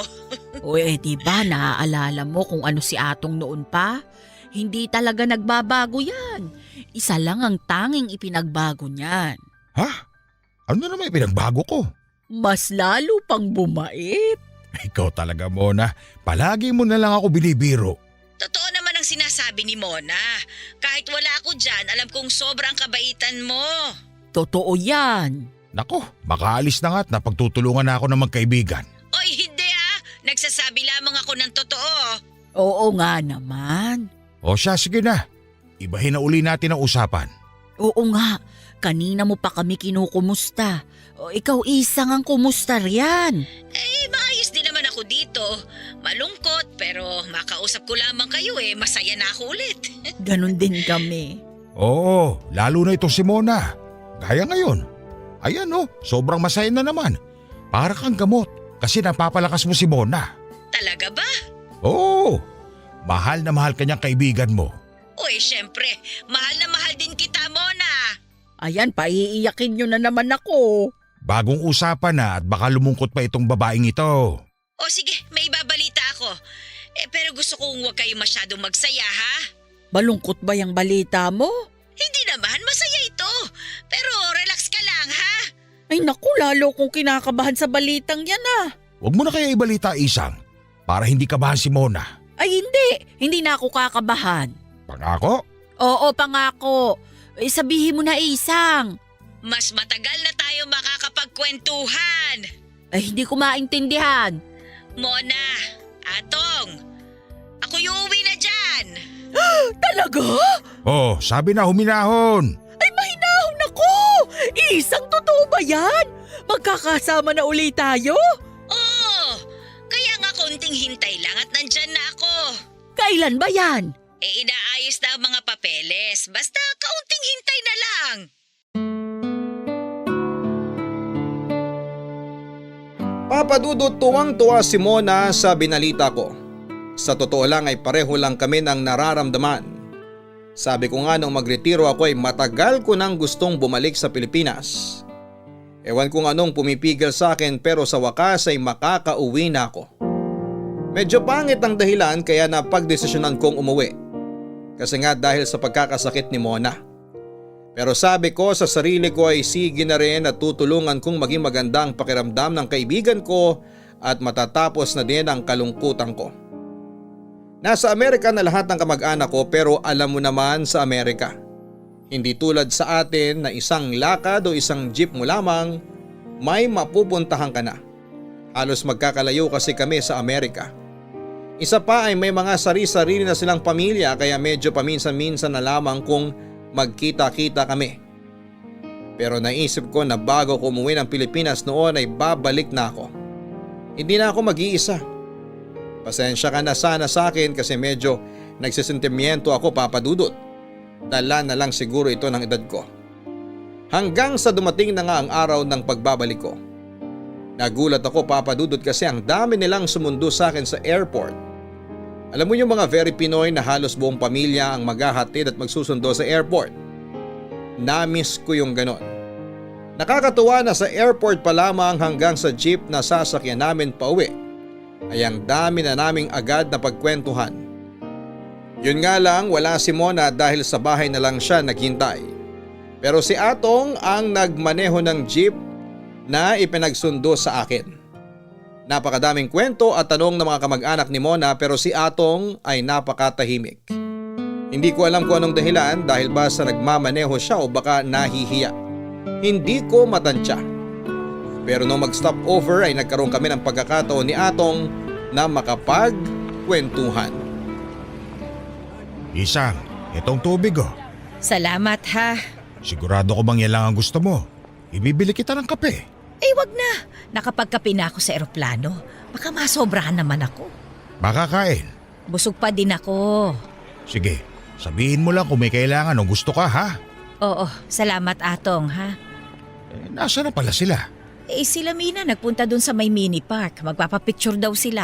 O diba naaalala mo kung ano si Atong noon pa? Hindi talaga nagbabago yan. Isa lang ang tanging ipinagbago niyan. Ha? Ano naman pinagbago ko? Mas lalo pang bumait. Ikaw talaga, Mona. Palagi mo na lang ako binibiro. Totoo naman ang ang sinasabi ni Mona. Kahit wala ako dyan, alam kong sobrang kabaitan mo. Totoo yan. Nako, makaalis na nga at napagtutulungan na ako ng magkaibigan. Oy, hindi ah! Nagsasabi lamang ako ng totoo. Oo nga naman. O siya, sige na. Ibahin na uli natin ang usapan. Oo nga, kanina mo pa kami kinukumusta. O, ikaw isang ang kumusta riyan. Maayos din naman ako dito. Malungkot pero makausap ko lamang kayo masaya na ako ulit. Ganon din kami. Oo, lalo na itong si Mona. Gaya ngayon. Ayan sobrang masaya na naman. Para kang gamot kasi napapalakas mo si Mona. Talaga ba? Oo, mahal na mahal kanyang kaibigan mo. Uy, syempre, mahal na mahal din kita, Mona. Ayan, paiiyakin nyo na naman ako. Bagong usapan na at baka lumungkot pa itong babaeng ito. O sige, may ibabalita ako. Pero gusto kong huwag kayo masyadong magsaya, ha? Balungkot ba yung balita mo? Hindi naman, masaya ito. Pero relax ka lang, ha? Ay naku, lalo kong kinakabahan sa balitang yan ah. Huwag mo na kaya ibalita, Isang, para hindi kabahan si Mona. Ay hindi na ako kakabahan. Pangako? Oo, pangako. Sabihin mo na Isang. Mas matagal na tayo makakapagkwentuhan. Ay hindi ko maintindihan. Mona, Atong, ako yung uwi na dyan. Talaga? Oh, sabi na huminahon. Ay mahinahon ako! Isang totoo ba yan? Magkakasama na uli tayo? Oo, kaya nga konting hintay lang at nandyan na ako. Kailan ba yan? Inaayos na ang mga papeles. Basta kaunting hintay na lang. Papa Dudut, tuwang-tuwa si Mona sa binalita ko. Sa totoo lang ay pareho lang kami ng nararamdaman. Sabi ko nga nung magretiro ako ay matagal ko nang gustong bumalik sa Pilipinas. Ewan kung anong pumipigil sa akin pero sa wakas ay makakauwi na ako. Medyo pangit ang dahilan kaya napagdesisyonan kong umuwi. Kasi nga dahil sa pagkakasakit ni Mona. Pero sabi ko sa sarili ko ay sige na rin at tutulungan kong maging maganda ang pakiramdam ng kaibigan ko at matatapos na din ang kalungkutan ko. Nasa Amerika na lahat ng kamag-anak ko pero alam mo naman sa Amerika. Hindi tulad sa atin na isang lakad o isang jeep mo lamang may mapupuntahan ka na. Halos magkakalayo kasi kami sa Amerika. Isa pa ay may mga sari-sarili na silang pamilya kaya medyo paminsan-minsan na lamang kung magkita-kita kami. Pero naisip ko na bago ko umuwi ng Pilipinas noon ay babalik na ako. Hindi na ako mag-iisa. Pasensya ka na sana sa akin kasi medyo nagsisentimiento ako, Papa Dudut. Dala na lang siguro ito ng edad ko. Hanggang sa dumating na nga ang araw ng pagbabalik ko. Nagulat ako, Papa Dudut, kasi ang dami nilang sumundo sa akin sa airport. Alam mo yung mga very Pinoy na halos buong pamilya ang maghahatid at magsusundo sa airport. Namiss ko yung ganon. Nakakatuwa na sa airport pa lamang hanggang sa jeep na sasakyan namin pauwi ay ang dami na naming agad na pagkwentuhan. Yun nga lang, wala si Mona dahil sa bahay na lang siya naghintay. Pero si Atong ang nagmaneho ng jeep na ipinagsundo sa akin. Napakadaming kwento at tanong ng mga kamag-anak ni Mona pero si Atong ay napakatahimik. Hindi ko alam kung anong dahilan, dahil ba sa nagmamaneho siya o baka nahihiya. Hindi ko matansya. Pero nung mag-stop over ay nagkaroon kami ng pagkakataon ni Atong na makapagkwentuhan. Isang, itong tubig Salamat ha. Sigurado ko bang yan lang ang gusto mo? Ibibili kita ng kape. Wag na. Nakapagkape na ako sa eroplano. Baka masobrahan naman ako. Baka kain. Busog pa din ako. Sige, sabihin mo lang kung may kailangan o gusto ka, ha? Oo, salamat Atong ha. Nasa na pala sila? Sila Mina nagpunta dun sa may mini park. Magpapapicture daw sila.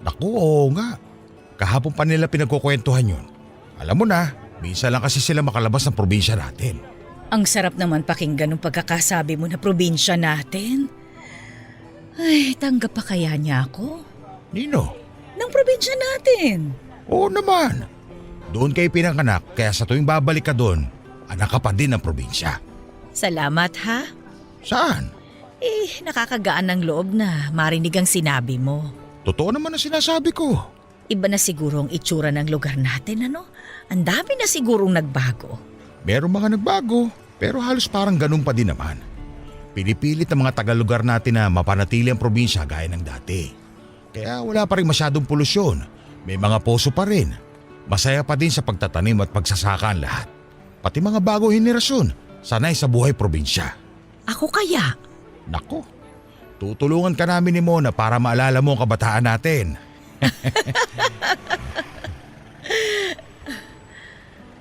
Naku, oo nga. Kahapon pa nila pinagkukwentuhan yun. Alam mo na, minsan lang kasi sila makalabas ng probinsya natin. Ang sarap naman pakinggan ng pagkakasabi mo na probinsya natin. Ay, tanggap pa kaya niya ako? Nino? Ng probinsya natin. Oo naman. Doon kayo pinanganak kaya sa tuwing babalik ka doon, anak ka pa din ng probinsya. Salamat ha. Saan? Nakakagaan ng loob na marinig ang sinabi mo. Totoo naman ang sinasabi ko. Iba na siguro ang itsura ng lugar natin, ano? Ang dami na sigurong nagbago. Meron mga nagbago, pero halos parang ganun pa din naman. Pinipilit ng mga taga-lugar natin na mapanatili ang probinsya gaya ng dati. Kaya wala pa rin masyadong polusyon. May mga poso pa rin. Masaya pa din sa pagtatanim at pagsasaka ang lahat. Pati mga bagong henerasyon, sanay sa buhay probinsya. Ako kaya? Nako, tutulungan ka namin ni Mona para maalala mo ang kabataan natin.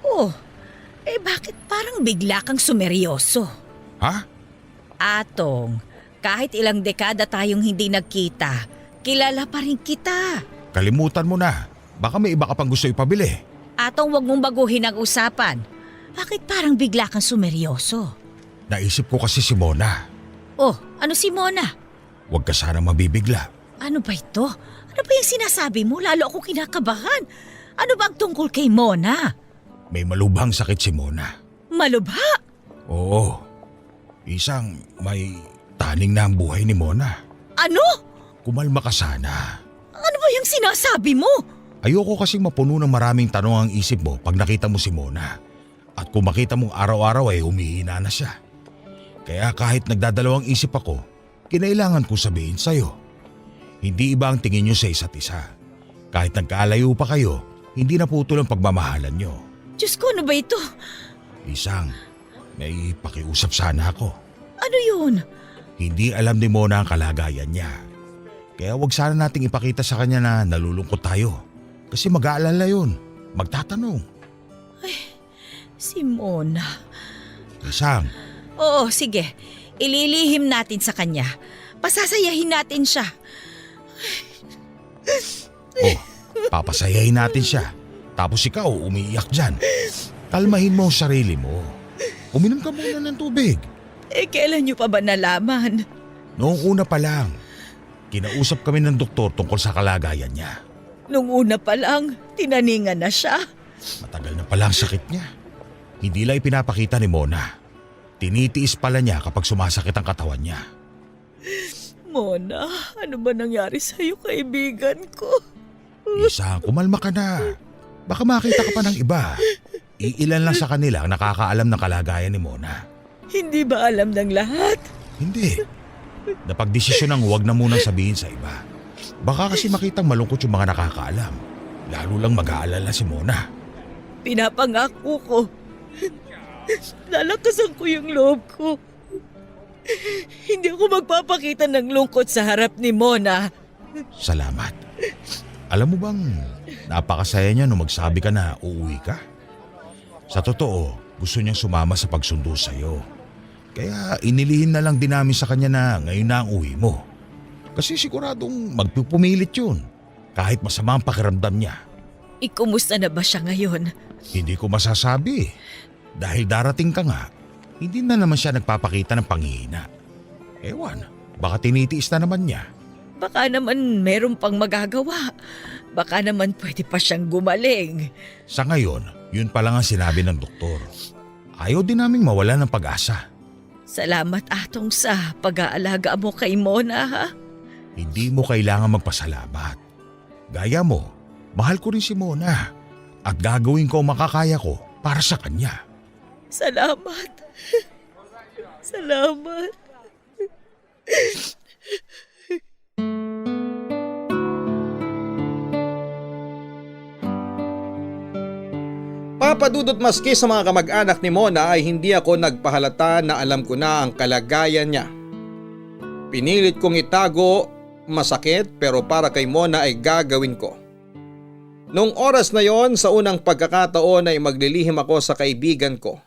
Oh, bakit parang bigla kang sumeryoso? Ha? Atong, kahit ilang dekada tayong hindi nagkita, kilala pa rin kita. Kalimutan mo na. Baka may iba ka pang gusto ipabili. Atong, wag mong baguhin ang usapan. Bakit parang bigla kang sumeryoso? Naisip ko kasi si Mona. Oh, ano si Mona? Huwag ka sana mabibigla. Ano ba ito? Ano ba yung sinasabi mo? Lalo ako kinakabahan. Ano ba ang tungkol kay Mona? May malubhang sakit si Mona. Malubha? Oo. Isang may taning na ang buhay ni Mona. Ano? Kumalma ka sana. Ano ba yung sinasabi mo? Ayoko kasing mapuno ng maraming tanong ang isip mo pag nakita mo si Mona. At kung makita mong araw-araw ay humihina na siya. Kaya kahit nagdadalawang isip ako, kinailangan kong sabihin sa'yo. Hindi iba ang tingin nyo sa isa't isa. Kahit nagkaalayo pa kayo, hindi naputol ang pagmamahalan nyo. Diyos ko, ano ba ito? Isang, may pakiusap sana ako. Ano yun? Hindi alam ni Mona ang kalagayan niya. Kaya wag sana nating ipakita sa kanya na nalulungkot tayo. Kasi mag-aalala yun. Magtatanong. Si Mona. Isang, Oo, sige. Ililihim natin sa kanya. Pasasayahin natin siya. papasayahin natin siya. Tapos ikaw umiiyak dyan. Kalmahin mo ang sarili mo. Uminom ka muna ng tubig. Kailan niyo pa ba nalaman? Noong una pa lang, kinausap kami ng doktor tungkol sa kalagayan niya. Nung una pa lang, tinaningan na siya. Matagal na pala ang sakit niya. Hindi lang ipinapakita ni Mona. Tinitiis pala niya kapag sumasakit ang katawan niya. Mona, ano ba nangyari sa'yo, kaibigan ko? Isang, kumalma ka na. Baka makita ka pa ng iba. Iilan lang sa kanila ang nakakaalam ng kalagayan ni Mona. Hindi ba alam ng lahat? Hindi. Napagdesisyon ang huwag na munang sabihin sa iba. Baka kasi makitang malungkot yung mga nakakaalam. Lalo lang mag-aalala si Mona. Pinapangako ko. Lalakasan ko yung loob ko. Hindi ako magpapakita ng lungkot sa harap ni Mona. Salamat. Alam mo bang napakasaya niya nung magsabi ka na uuwi ka? Sa totoo, gusto niyang sumama sa pagsundo sa'yo. Kaya inilihin na lang din namin sa kanya na ngayon na ang uwi mo. Kasi siguradong magpupumilit yun. Kahit masama ang pakiramdam niya. Ikumusta na ba siya ngayon? Hindi ko masasabi. Dahil darating ka nga, hindi na naman siya nagpapakita ng panghihina. Ewan, baka tinitiis na naman niya. Baka naman meron pang magagawa. Baka naman pwede pa siyang gumaling. Sa ngayon, yun pa lang ang sinabi ng doktor. Ayaw din naming mawala ng pag-asa. Salamat Atong sa pag-aalaga mo kay Mona, ha? Hindi mo kailangan magpasalamat. Gaya mo, mahal ko rin si Mona. At gagawin ko ang makakaya ko para sa kanya. Salamat. Salamat. Papadudot maski sa mga kamag-anak ni Mona ay hindi ako nagpahalata na alam ko na ang kalagayan niya. Pinilit kong itago, masakit pero para kay Mona ay gagawin ko. Noong oras na yon, sa unang pagkakataon ay maglilihim ako sa kaibigan ko.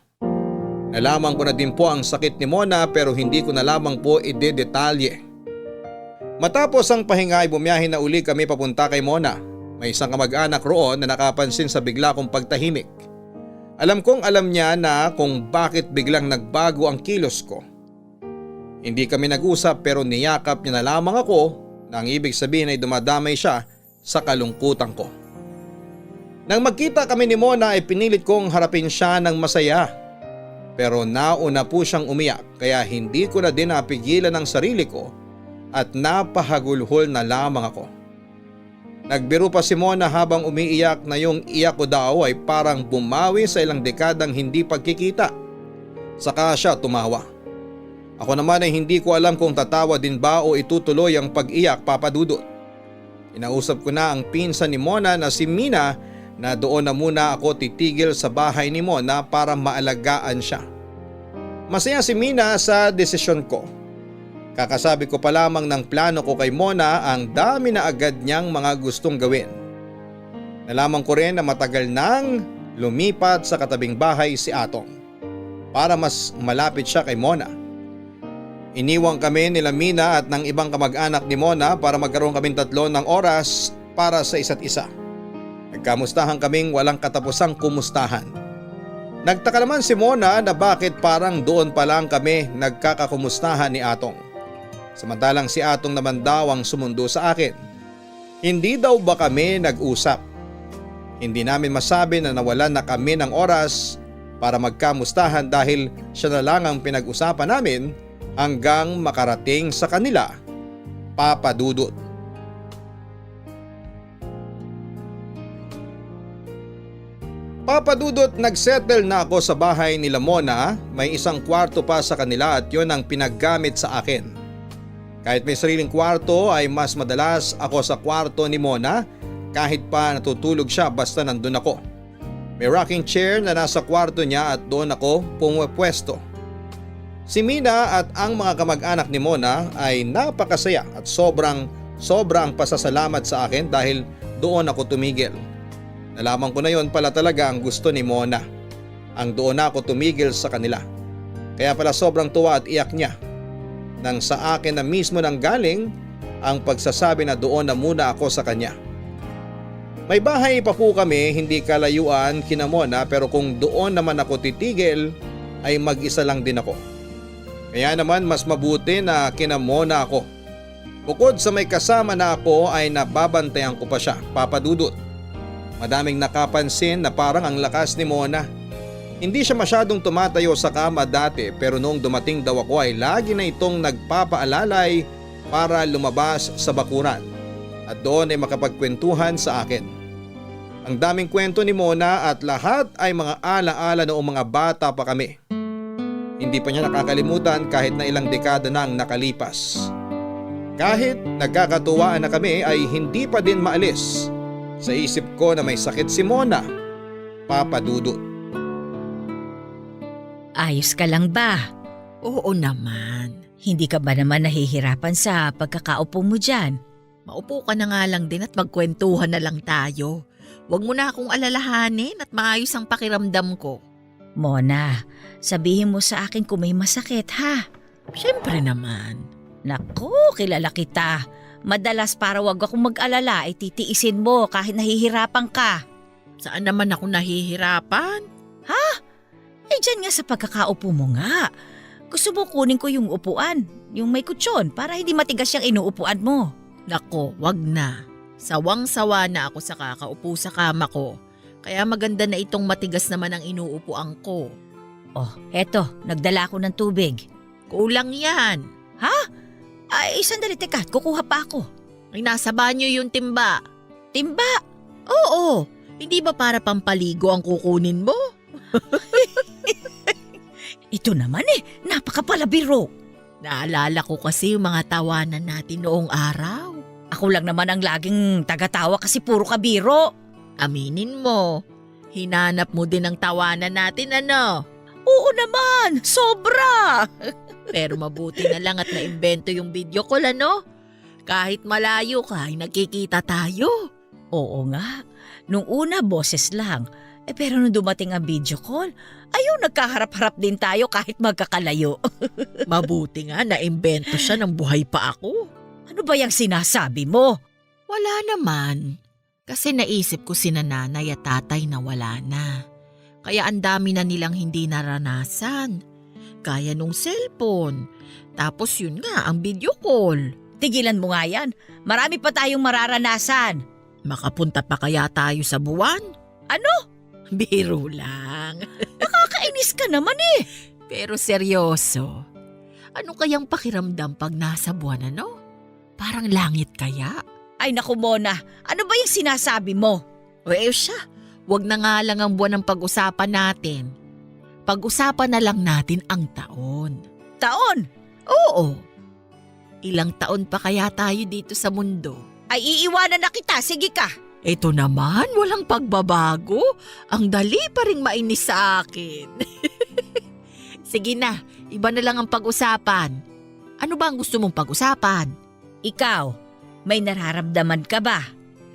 Nalaman ko na din po ang sakit ni Mona pero hindi ko na lamang po ide-detalye. Matapos ang pahinga ay bumiyahe na uli kami papunta kay Mona. May isang kamag-anak roon na nakapansin sa bigla kong pagtahimik. Alam kong alam niya na kung bakit biglang nagbago ang kilos ko. Hindi kami nag-usap pero niyakap niya na lamang ako na ang ibig sabihin ay dumadamay siya sa kalungkutan ko. Nang magkita kami ni Mona ay pinilit kong harapin siya ng masaya. Pero nauna po siyang umiyak kaya hindi ko na din napigilan ang sarili ko at napahagulhol na lamang ako. Nagbiro pa si Mona habang umiiyak na yung iyak ko daw ay parang bumawi sa ilang dekadang hindi pagkikita. Saka siya tumawa. Ako naman ay hindi ko alam kung tatawa din ba o itutuloy ang pag-iyak, Papa Dudut. Inausap ko na ang pinsan ni Mona na si Mina na doon na muna ako titigil sa bahay ni Mona para maalagaan siya. Masaya si Mina sa desisyon ko. Kakasabi ko pa lamang ng plano ko kay Mona, ang dami na agad niyang mga gustong gawin. Nalaman ko rin na matagal nang lumipat sa katabing bahay si Atong para mas malapit siya kay Mona. Iniwang kami nila Mina at ng ibang kamag-anak ni Mona para magkaroon kaming 3 ng oras para sa isa't isa. Nagkamustahan kaming walang katapusang kumustahan. Nagtaka naman si Mona na bakit parang doon pa lang kami nagkakakumustahan ni Atong. Samantalang si Atong naman daw ang sumundo sa akin. Hindi daw ba kami nag-usap? Hindi namin masabi na nawalan na kami ng oras para magkamustahan dahil siya na lang ang pinag-usapan namin hanggang makarating sa kanila, Papa Dudut. Papa Dudut, nagsettle na ako sa bahay nila Mona. May isang kwarto pa sa kanila at yun ang pinaggamit sa akin. Kahit may sariling kwarto ay mas madalas ako sa kwarto ni Mona kahit pa natutulog siya basta nandun ako. May rocking chair na nasa kwarto niya at doon ako pumupwesto. Si Mina at ang mga kamag-anak ni Mona ay napakasaya at sobrang pasasalamat sa akin dahil doon ako tumigil. Nalaman ko na yon pala talaga ang gusto ni Mona. Ang doon ako tumigil sa kanila. Kaya pala sobrang tuwa at iyak niya nang sa akin na mismo nang galing ang pagsasabi na doon na muna ako sa kanya. May bahay pa po kami, hindi kalayuan kina Mona, pero kung doon naman ako titigil ay mag-isa lang din ako. Kaya naman mas mabuti na kina Mona ako. Bukod sa may kasama na ako ay nababantayan ko pa siya, Papa Dudut. Madaming nakapansin na parang ang lakas ni Mona. Hindi siya masyadong tumatayo sa kama dati pero noong dumating daw ako ay lagi na itong nagpapaalalay para lumabas sa bakuran at doon ay makapagkwentuhan sa akin. Ang daming kwento ni Mona at lahat ay mga alaala noong mga bata pa kami. Hindi pa niya nakakalimutan kahit na ilang dekada na ang nakalipas. Kahit nagkakatuwaan na kami ay hindi pa din maalis sa isip ko na may sakit si Mona, Papa Dudut. Ayos ka lang ba? Oo naman. Hindi ka ba naman nahihirapan sa pagkakaupo mo dyan? Maupo ka na nga lang din at magkwentuhan na lang tayo. Huwag mo na akong alalahanin at maayos ang pakiramdam ko. Mona, sabihin mo sa akin kung may masakit ha. Siyempre naman. Naku, kilala kita. Madalas para wag akong mag-alala ay titiisin mo kahit nahihirapan ka. Saan naman ako nahihirapan? Eh dyan nga sa pagkakaupo mo nga. Gusto mo kunin ko yung upuan, yung may kutsyon para hindi matigas yung inuupuan mo. Nako, wag na. Sawang-sawa na ako sa kakaupo sa kama ko. Kaya maganda na itong matigas naman ang inuupuan ko. Oh, eto, nagdala ako ng tubig. Kulang yan. Ay, sandali, teka, kukuha pa ako. Ay nasa banyo yung timba. Timba? Oo, hindi ba para pampaligo ang kukunin mo? Ito naman napakapalabiro. Naalala ko kasi yung mga tawanan natin noong araw. Ako lang naman ang laging tagatawa kasi puro kabiro. Aminin mo, hinanap mo din ang tawanan natin ano? Oo naman, sobra. Pero mabuti na lang at naimbento yung video call ano? Kahit malayo ka ay nagkikita tayo. Oo nga, nung una boses lang. Pero nung dumating ang video call, ayaw nagkaharap-harap din tayo kahit magkakalayo. Mabuti nga naimbento siya ng buhay pa ako. Ano ba yung sinasabi mo? Wala naman. Kasi naisip ko sina nanay at tatay na wala na. Kaya ang dami na nilang hindi naranasan. Gaya nung cellphone. Tapos yun nga, ang video call. Tigilan mo nga yan. Marami pa tayong mararanasan. Makapunta pa kaya tayo sa buwan? Ano? Biro lang. Nakakainis ka naman Pero seryoso. Ano kayang pakiramdam pag nasa buwan ano? Parang langit kaya? Ay naku Mona, ano ba yung sinasabi mo? O siya, wag na nga lang ang buwan ng pag-usapan natin. Pag-usapan na lang natin ang taon. Taon? Oo. Ilang taon pa kaya tayo dito sa mundo? Ay iiwanan na kita, sige ka. Ito naman, walang pagbabago. Ang dali pa ring mainis sa akin. Sige na, iba na lang ang pag-usapan. Ano ba ang gusto mong pag-usapan? Ikaw, may nararamdaman ka ba?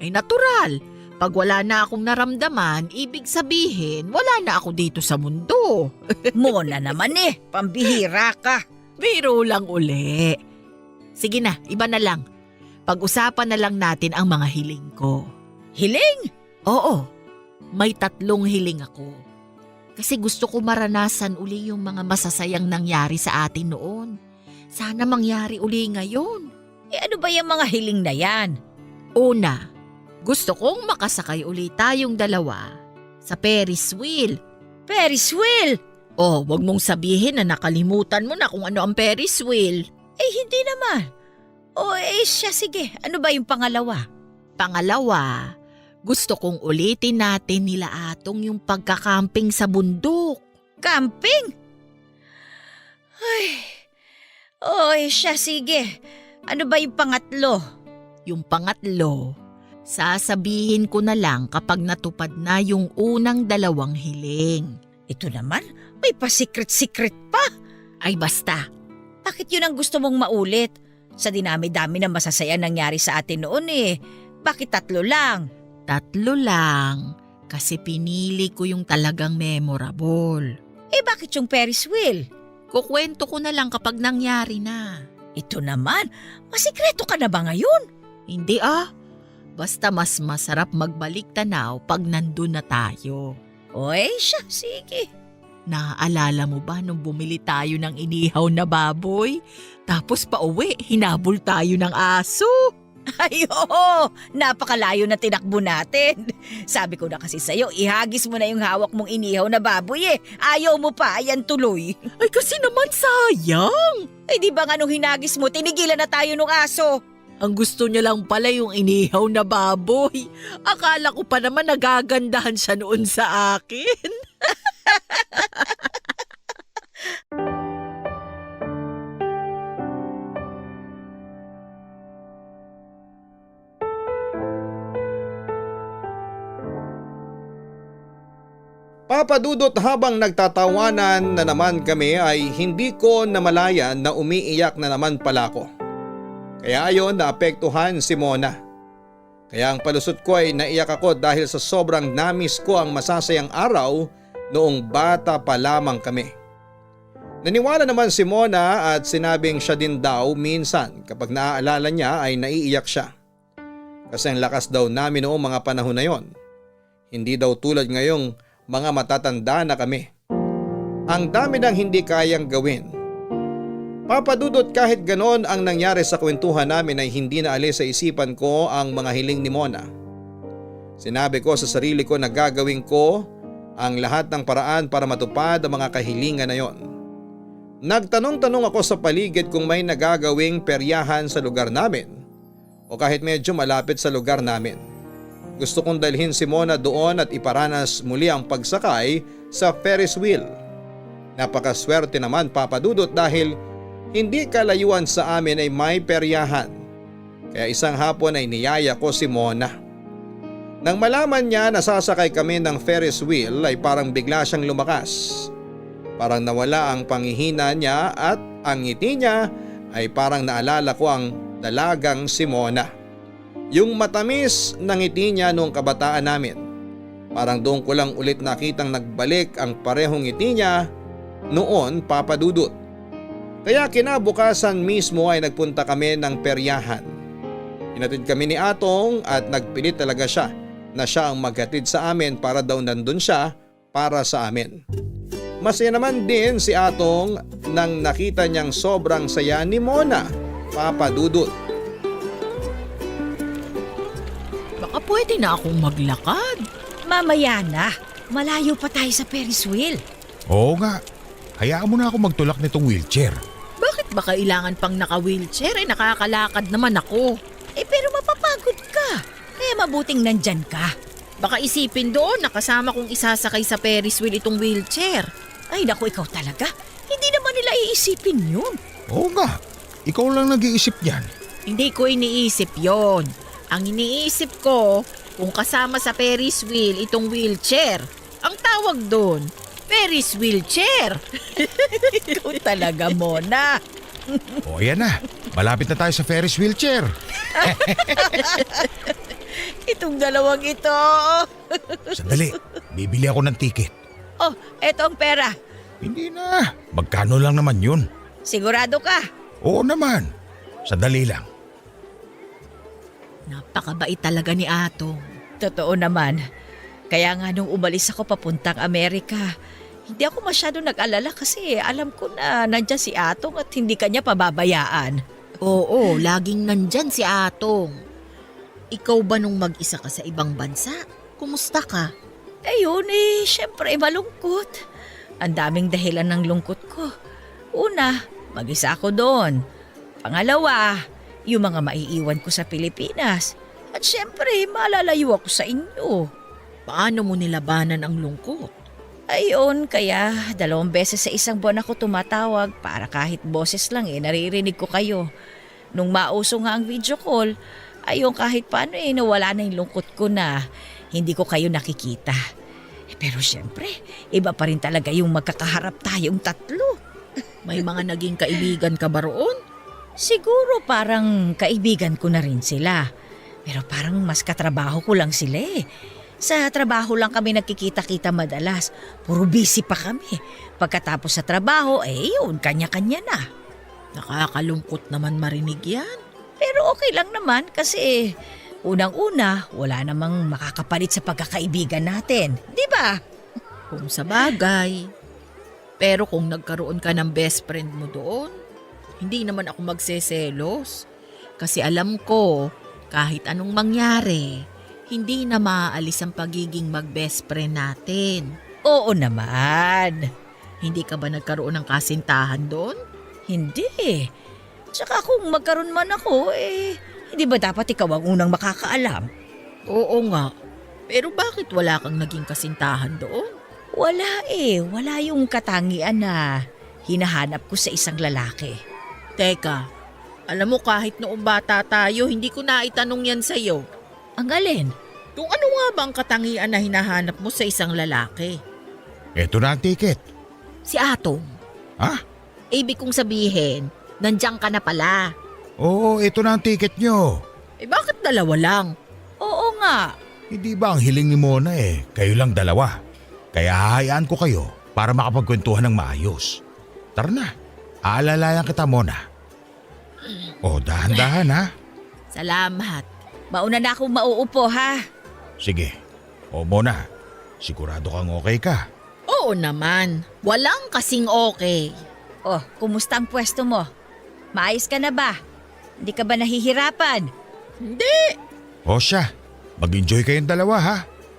Ay natural. Pag wala na akong naramdaman, ibig sabihin wala na ako dito sa mundo. Mona naman pambihira ka. Biro lang uli. Sige na, iba na lang. Pag-usapan na lang natin ang mga hiling ko. Hiling? Oo, may 3 hiling ako. Kasi gusto ko maranasan uli yung mga masasayang nangyari sa atin noon. Sana mangyari uli ngayon. Ano ba yung mga hiling na yan? Una, gusto kong makasakay uli tayong dalawa sa Ferris wheel. Ferris wheel? Oh, wag mong sabihin na nakalimutan mo na kung ano ang Ferris wheel. Hindi naman. Siya sige. Ano ba yung pangalawa? Pangalawa, gusto kong ulitin natin nila Atong yung pagkakamping sa bundok. Camping? Siya sige. Ano ba yung pangatlo? Yung pangatlo, sasabihin ko na lang kapag natupad na yung unang 2 hiling. Ito naman, may pa-secret-secret pa. Ay basta, Bakit yun ang gusto mong maulit? Sa dinami-dami na masasaya nangyari sa atin noon Bakit 3 lang? 3 lang kasi pinili ko yung talagang memorable. Bakit yung Ferris wheel? Kukwento ko na lang kapag nangyari na. Ito naman, masikreto ka na ba ngayon? Hindi basta mas masarap magbalik tanaw pag nandun na tayo. Siya, sige. Naaalala mo ba nung bumili tayo ng inihaw na baboy? Tapos pauwi, hinabol tayo ng aso. Ay oo, napakalayo na tinakbo natin. Sabi ko na kasi sa'yo, ihagis mo na yung hawak mong inihaw na baboy Ayaw mo pa, ayan tuloy. Ay kasi naman sayang. Di ba nga nung hinagis mo, tinigilan na tayo ng aso. Ang gusto niya lang pala yung inihaw na baboy. Akala ko pa naman nagagandahan siya noon sa akin. Papa Dudut, habang nagtatawanan na naman kami ay hindi ko namalayan na umiiyak na naman pala ako. Kaya ayon naapektuhan si Mona. Kaya ang palusot ko ay naiyak ako dahil sa sobrang namis ko ang masasayang araw noong bata pa lamang kami. Naniwala naman si Mona at sinabing siya din daw minsan kapag naaalala niya ay naiiyak siya. Kasi ang lakas daw namin noong mga panahon na yon. Hindi daw tulad ngayong mga matatanda na kami. Ang dami nang hindi kayang gawin. Papa Dudut, kahit ganon ang nangyari sa kwentuhan namin ay hindi na alis sa isipan ko ang mga hiling ni Mona. Sinabi ko sa sarili ko na gagawin ko ang lahat ng paraan para matupad ang mga kahilingan na yon. Nagtanong-tanong ako sa paligid kung may nagagawing peryahan sa lugar namin o kahit medyo malapit sa lugar namin. Gusto kong dalhin si Mona doon at iparanas muli ang pagsakay sa Ferris wheel. Napakaswerte naman Papa Dudut dahil hindi kalayuan sa amin ay may peryahan. Kaya isang hapon ay niyaya ko si Mona. Nang malaman niya na sasakay kami ng Ferris wheel ay parang bigla siyang lumakas. Parang nawala ang panghihina niya at ang ngiti niya ay parang naalala ko ang dalagang si Mona. Yung matamis na ngiti niya noong kabataan namin. Parang doon ko lang ulit nakitang nagbalik ang parehong ngiti niya noon Papa Dudut. Kaya kinabukasan mismo ay nagpunta kami ng peryahan. Hinatid kami ni Atong at nagpilit talaga siya na siya ang maghatid sa amin para daw nandun siya para sa amin. Masaya naman din si Atong nang nakita niyang sobrang saya ni Mona, Papa Dudut. Baka pwede na akong maglakad. Mamaya na, malayo pa tayo sa Ferris wheel. Oo nga, hayaan mo na ako magtulak nitong wheelchair. Bakit ba kailangan pang naka-wheelchair? Nakakalakad naman ako. Pero mapapagod mabuting nandyan ka. Baka isipin doon, nakasama kong isasakay sa Ferris wheel itong wheelchair. Ay naku, ikaw talaga. Hindi naman nila iisipin yun. Oo nga, ikaw lang nag-iisip niyan. Hindi ko iniisip yon. Ang iniisip ko, kung kasama sa Ferris wheel itong wheelchair. Ang tawag doon, Ferris wheelchair. Ikaw talaga, Mona. O yan na, malapit na tayo sa Ferris wheelchair. Itong dalawang ito. Sandali, bibili ako ng ticket. Oh, eto ang pera. Hindi na, magkano lang naman yun? Sigurado ka? Oo naman, sandali lang. Napakabait talaga ni Atong. Totoo naman. Kaya nga nung umalis ako papuntang Amerika, hindi ako masyado nag-alala kasi alam ko na nandyan si Atong at hindi kanya pababayaan. Oo, laging nandyan si Atong. Ikaw ba nung mag-isa ka sa ibang bansa? Kumusta ka? Ayun syempre malungkot. Ang daming dahilan ng lungkot ko. Una, mag-isa ako doon. Pangalawa, yung mga maiiwan ko sa Pilipinas. At syempre, malalayo ako sa inyo. Paano mo nilabanan ang lungkot? Ayun, kaya 2 beses sa isang buwan ako tumatawag para kahit boses lang naririnig ko kayo. Nung mauso nga ang video call, ayun kahit paano nawala na yung lungkot ko na hindi ko kayo nakikita. Pero syempre, iba pa rin talaga yung magkakaharap tayong tatlo. May mga naging kaibigan ka ba roon? Siguro parang kaibigan ko na rin sila. Pero parang mas katrabaho ko lang sila Sa trabaho lang kami nagkikita-kita madalas. Puro busy pa kami. Pagkatapos sa trabaho, yun, kanya-kanya na. Nakakalungkot naman marinig yan. Pero okay lang naman kasi unang-una, wala namang makakapalit sa pagkakaibigan natin. Di ba? Kung sa bagay. Pero kung nagkaroon ka ng best friend mo doon, hindi naman ako magseselos. Kasi alam ko, kahit anong mangyari, hindi na maaalis ang pagiging mag-best friend natin. Oo naman. Hindi ka ba nagkaroon ng kasintahan doon? Hindi. Tsaka kung magkaroon man ako, hindi ba dapat ikaw ang unang makakaalam? Oo nga. Pero bakit wala kang naging kasintahan doon? Wala Wala yung katangian na hinahanap ko sa isang lalaki. Teka, alam mo kahit noong bata tayo, hindi ko naitanong yan sa'yo. Ang alin? Kung ano nga ba ang katangian na hinahanap mo sa isang lalaki? Eto na ang ticket. Si Atong. Ha? Ibig kong sabihin, nandiyan ka na pala. Oo, eto na ang ticket nyo. Bakit dalawa lang? Oo nga. Hindi ba ang hiling ni Mona kayo lang dalawa? Kaya hahayaan ko kayo para makapagkwentuhan ng maayos. Tara na, aalalayan kita Mona. O, dahan-dahan ha. Salamat. Mauna na akong mauupo ha. Sige. O Mona, sigurado kang okay ka. Oo naman. Walang kasing okay. Oh, kumusta ang pwesto mo? Maayos ka na ba? Hindi ka ba nahihirapan? Hindi. O siya, mag-enjoy kayong dalawa ha.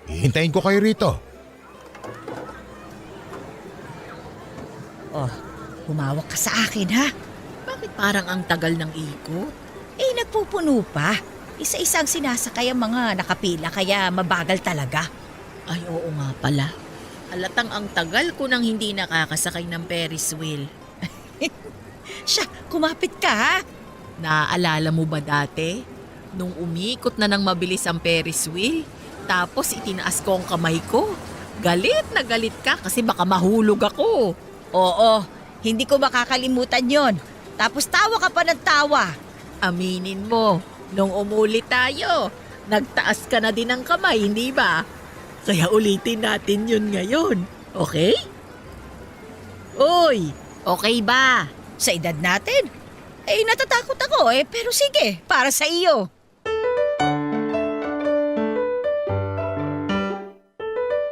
Hihintayin ko kayo rito. Oh, humawak ka sa akin ha. Bakit parang ang tagal ng ikot? Nagpupuno pa. Isa-isang sinasakay ang mga nakapila kaya mabagal talaga. Ay oo nga pala. Halatang ang tagal ko nang hindi nakakasakay ng Ferris wheel. Siya, kumapit ka ha. Naaalala mo ba dati? Nung umikot na ng mabilis ang Ferris wheel, tapos itinaas ko ang kamay ko. Galit na galit ka kasi baka mahulog ako. Oo, hindi ko makakalimutan yon. Tapos tawa ka pa ng tawa. Aminin mo, nung umulit tayo, nagtaas ka na din ng kamay, hindi ba? Kaya ulitin natin yun ngayon, okay? Uy, okay ba? Sa edad natin? Natatakot ako pero sige, para sa iyo.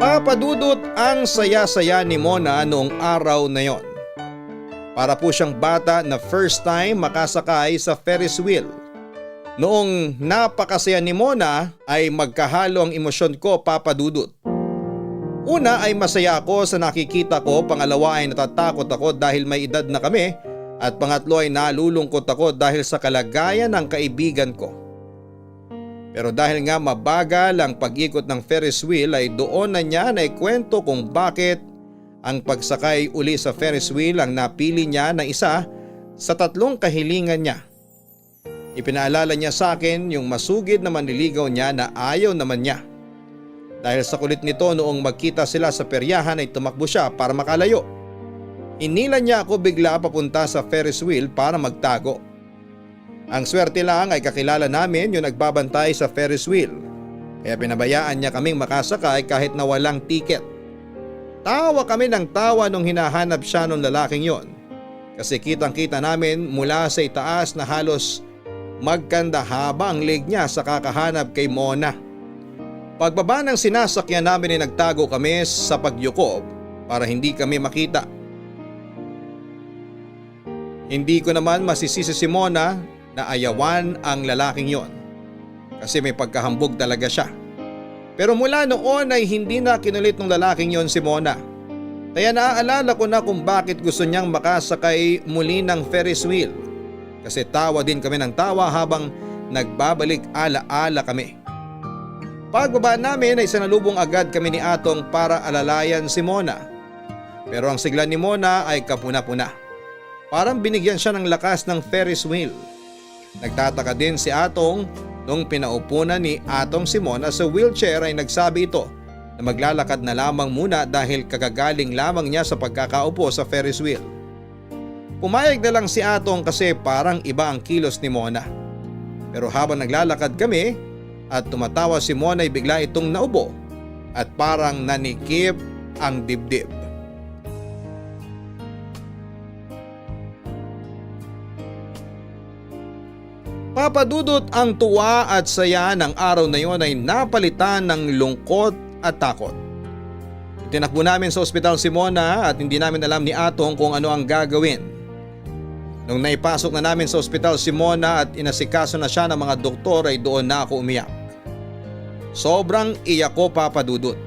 Papadudot ang saya-saya ni Mona noong araw na yon. Para po siyang bata na first time makasakay sa Ferris wheel. Noong napakasaya ni Mona ay magkahalo ang emosyon ko, Papadudot. Una ay masaya ako sa nakikita ko, pangalawa ay natatakot ako dahil may edad na kami, at pangatlo ay nalulungkot ako dahil sa kalagayan ng kaibigan ko. Pero dahil nga mabagal ang pag-ikot ng Ferris wheel ay doon na niya naikwento kung bakit ang pagsakay uli sa Ferris wheel ang napili niya na isa sa 3 kahilingan niya. Ipinaalala niya sa akin yung masugid na manliligaw niya na ayaw naman niya. Dahil sa kulit nito noong magkita sila sa peryahan ay tumakbo siya para makalayo. Inila niya ako bigla papunta sa Ferris wheel para magtago. Ang swerte lang ay kakilala namin yung nagbabantay sa Ferris wheel. Kaya pinabayaan niya kaming makasakay kahit na walang tiket. Tawa kami ng tawa nung hinahanap siya ng lalaking yon. Kasi kitang-kita namin mula sa itaas na halos magkanda haba ang leg niya sa kakahanap kay Mona. Pagbaba ng sinasakyan namin ay nagtago kami sa pagyukob para hindi kami makita. Hindi ko naman masisisi si Mona na ayawan ang lalaking yon kasi may pagkahambog talaga siya. Pero mula noon ay hindi na kinulit ng lalaking yon si Mona. Kaya naaalala ko na kung bakit gusto niyang makasakay muli ng Ferris wheel. Kasi tawa din kami ng tawa habang nagbabalik ala-ala kami. Pagbaba namin ay sanalubong agad kami ni Atong para alalayan si Mona. Pero ang sigla ni Mona ay kapuna-puna. Parang binigyan siya ng lakas ng Ferris wheel. Nagtataka din si Atong nung pinaupunan ni Atong si Mona sa wheelchair ay nagsabi ito na maglalakad na lamang muna dahil kagagaling lamang niya sa pagkakaupo sa Ferris wheel. Pumayag na lang si Atong kasi parang iba ang kilos ni Mona. Pero habang naglalakad kami at tumatawa si Mona ay bigla itong naubo at parang nanikip ang dibdib. Papadudot ang tuwa at saya ng araw na yon ay napalitan ng lungkot at takot. Itinakbo namin sa ospital si Mona at hindi namin alam ni Atong kung ano ang gagawin. Nung naipasok na namin sa ospital si Mona at inasikaso na siya ng mga doktor ay doon na ako umiyak. Sobrang iyak ko, Papadudot.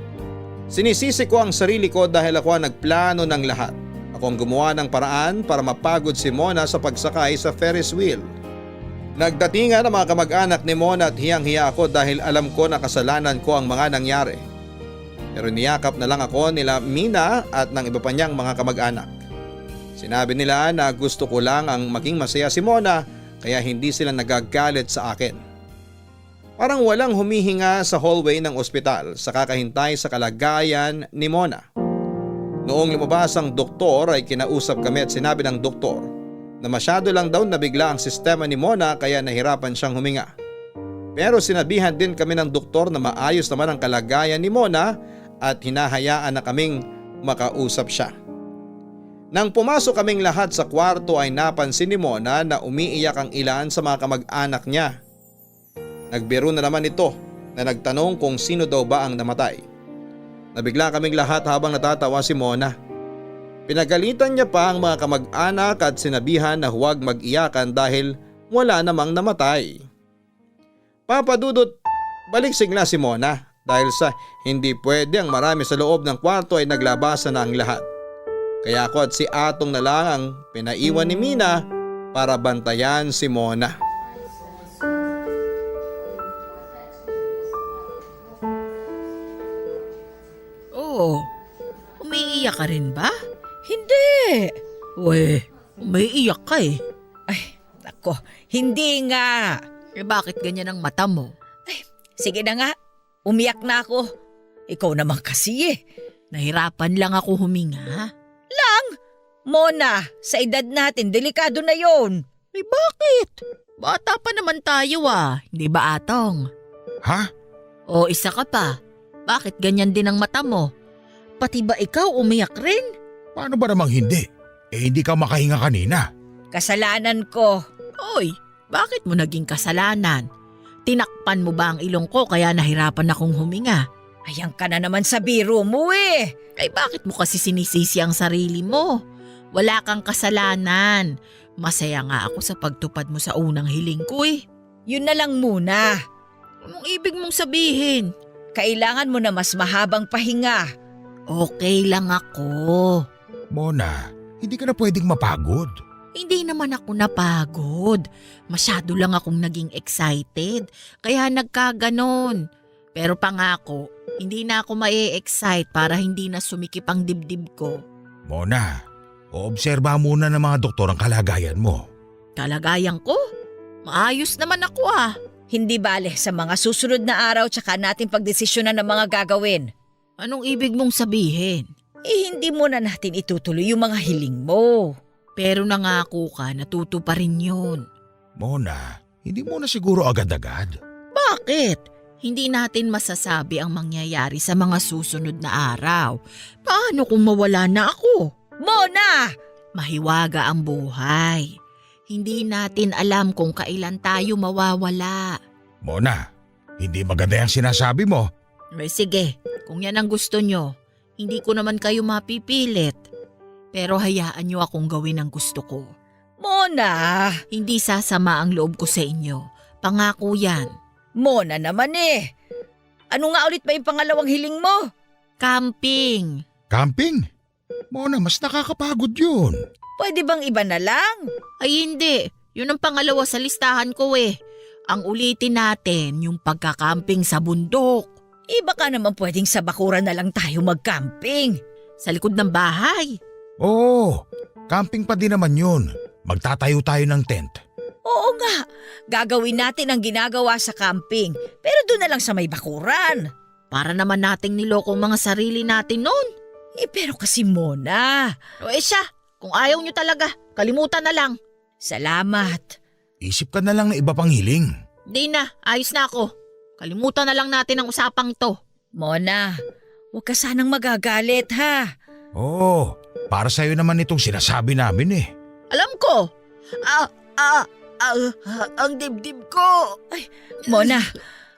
Sinisisi ko ang sarili ko dahil ako ang nagplano ng lahat. Ako ang gumawa ng paraan para mapagod si Mona sa pagsakay sa Ferris wheel. Nagdatingan ang mga kamag-anak ni Mona at hiyang-hiya ako dahil alam ko na kasalanan ko ang mga nangyari. Pero niyakap na lang ako nila Mina at ng iba pa niyang mga kamag-anak. Sinabi nila na gusto ko lang ang maging masaya si Mona kaya hindi sila nagagalit sa akin. Parang walang humihinga sa hallway ng ospital sa kakahintay sa kalagayan ni Mona. Noong lumabas ang doktor ay kinausap kami at sinabi ng doktor na masyado lang daw nabigla ang sistema ni Mona kaya nahirapan siyang huminga. Pero sinabihan din kami ng doktor na maayos naman ang kalagayan ni Mona at hinahayaan na kaming makausap siya. Nang pumasok kaming lahat sa kwarto ay napansin ni Mona na umiiyak ang ilan sa mga kamag-anak niya. Nagbiro na naman ito na nagtanong kung sino daw ba ang namatay. Nabigla kaming lahat habang natatawa si Mona. Pinagalitan niya pa ang mga kamag-anak at sinabihan na huwag mag-iyakan dahil wala namang namatay. Papadudot, balik sigla si Mona dahil sa hindi pwede ang marami sa loob ng kwarto ay naglabasan na ang lahat. Kaya ako at si Atong na lang ang pinaiwan ni Mina para bantayan si Mona. Oh, umiiyak ka rin ba? Hindi. Weh, umiiyak ka eh. Ay, nako, hindi nga. Eh bakit ganyan ang mata mo? Sige na nga, umiyak na ako. Ikaw naman kasi eh. Nahirapan lang ako huminga. Mona, sa edad natin, delikado na yon. Eh bakit? Bata pa naman tayo hindi ba Atong? Ha? O isa ka pa, bakit ganyan din ang mata mo? Pati ba ikaw umiyak rin? Paano ba namang hindi? Eh hindi ka makahinga kanina. Kasalanan ko. Oy, bakit mo naging kasalanan? Tinakpan mo ba ang ilong ko kaya nahirapan akong huminga? Ayan ka na naman sa biro mo eh. Ay bakit mo kasi sinisisi ang sarili mo? Wala kang kasalanan. Masaya nga ako sa pagtupad mo sa unang hiling ko eh. Yun na lang muna. Anong ibig mong sabihin? Kailangan mo na mas mahabang pahinga. Okay lang ako. Mona, hindi ka na pwedeng mapagod. Hindi naman ako napagod. Masyado lang akong naging excited. Kaya nagkaganon. Pero pangako, hindi na ako mae-excite para hindi na sumikip ang dibdib ko. Mona, oobserba muna ng mga doktor ang kalagayan mo. Kalagayan ko? Maayos naman ako ah. Hindi bale, sa mga susunod na araw tsaka natin pagdesisyonan ng mga gagawin. Anong ibig mong sabihin? Hindi mo na natin itutuloy yung mga hiling mo. Pero nangako ka, natutuparin yun. Mona, hindi mo na siguro agad-agad. Bakit? Hindi natin masasabi ang mangyayari sa mga susunod na araw. Paano kung mawala na ako? Mona! Mahiwaga ang buhay. Hindi natin alam kung kailan tayo mawawala. Mona, hindi maganda yung sinasabi mo. Sige, kung yan ang gusto nyo, hindi ko naman kayo mapipilit. Pero hayaan nyo akong gawin ang gusto ko. Mona! Hindi sasama ang loob ko sa inyo. Pangako yan. Mona naman eh. Ano nga ulit ba yung pangalawang hiling mo? Camping. Camping? Mona, mas nakakapagod yun. Pwede bang iba na lang? Ay hindi, yun ang pangalawa sa listahan ko eh. Ang ulitin natin yung pagkakamping sa bundok. Baka naman pwedeng sa bakuran na lang tayo mag-camping. Sa likod ng bahay. Oo, camping pa din naman yun. Magtatayo tayo ng tent. Oo nga, gagawin natin ang ginagawa sa camping. Pero doon na lang sa may bakuran. Para naman nating niloko ang mga sarili natin noon. Pero kasi Mona. O siya, kung ayaw nyo talaga, kalimutan na lang. Salamat. Isip ka na lang na iba pang hiling. Di na, ayos na ako. Kalimutan na lang natin ang usapang to. Mona, huwag ka sanang magagalit ha. Oo, para sa'yo naman itong sinasabi namin eh. Alam ko. Ang dibdib ko. Mona,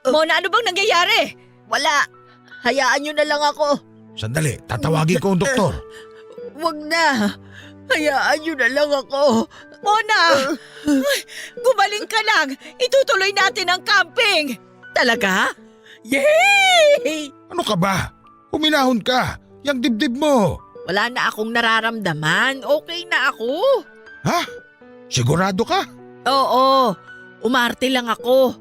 ano bang nangyayari? Wala. Hayaan nyo na lang ako. Sandali, tatawagin ko ang doktor. Wag na. Hayaan nyo na lang ako. Mona! Gumaling ka lang. Itutuloy natin ang camping. Talaga? Yay! Ano ka ba? Huminahon ka. Yang dibdib mo. Wala na akong nararamdaman. Okay na ako. Ha? Sigurado ka? Oo. Umarte lang ako.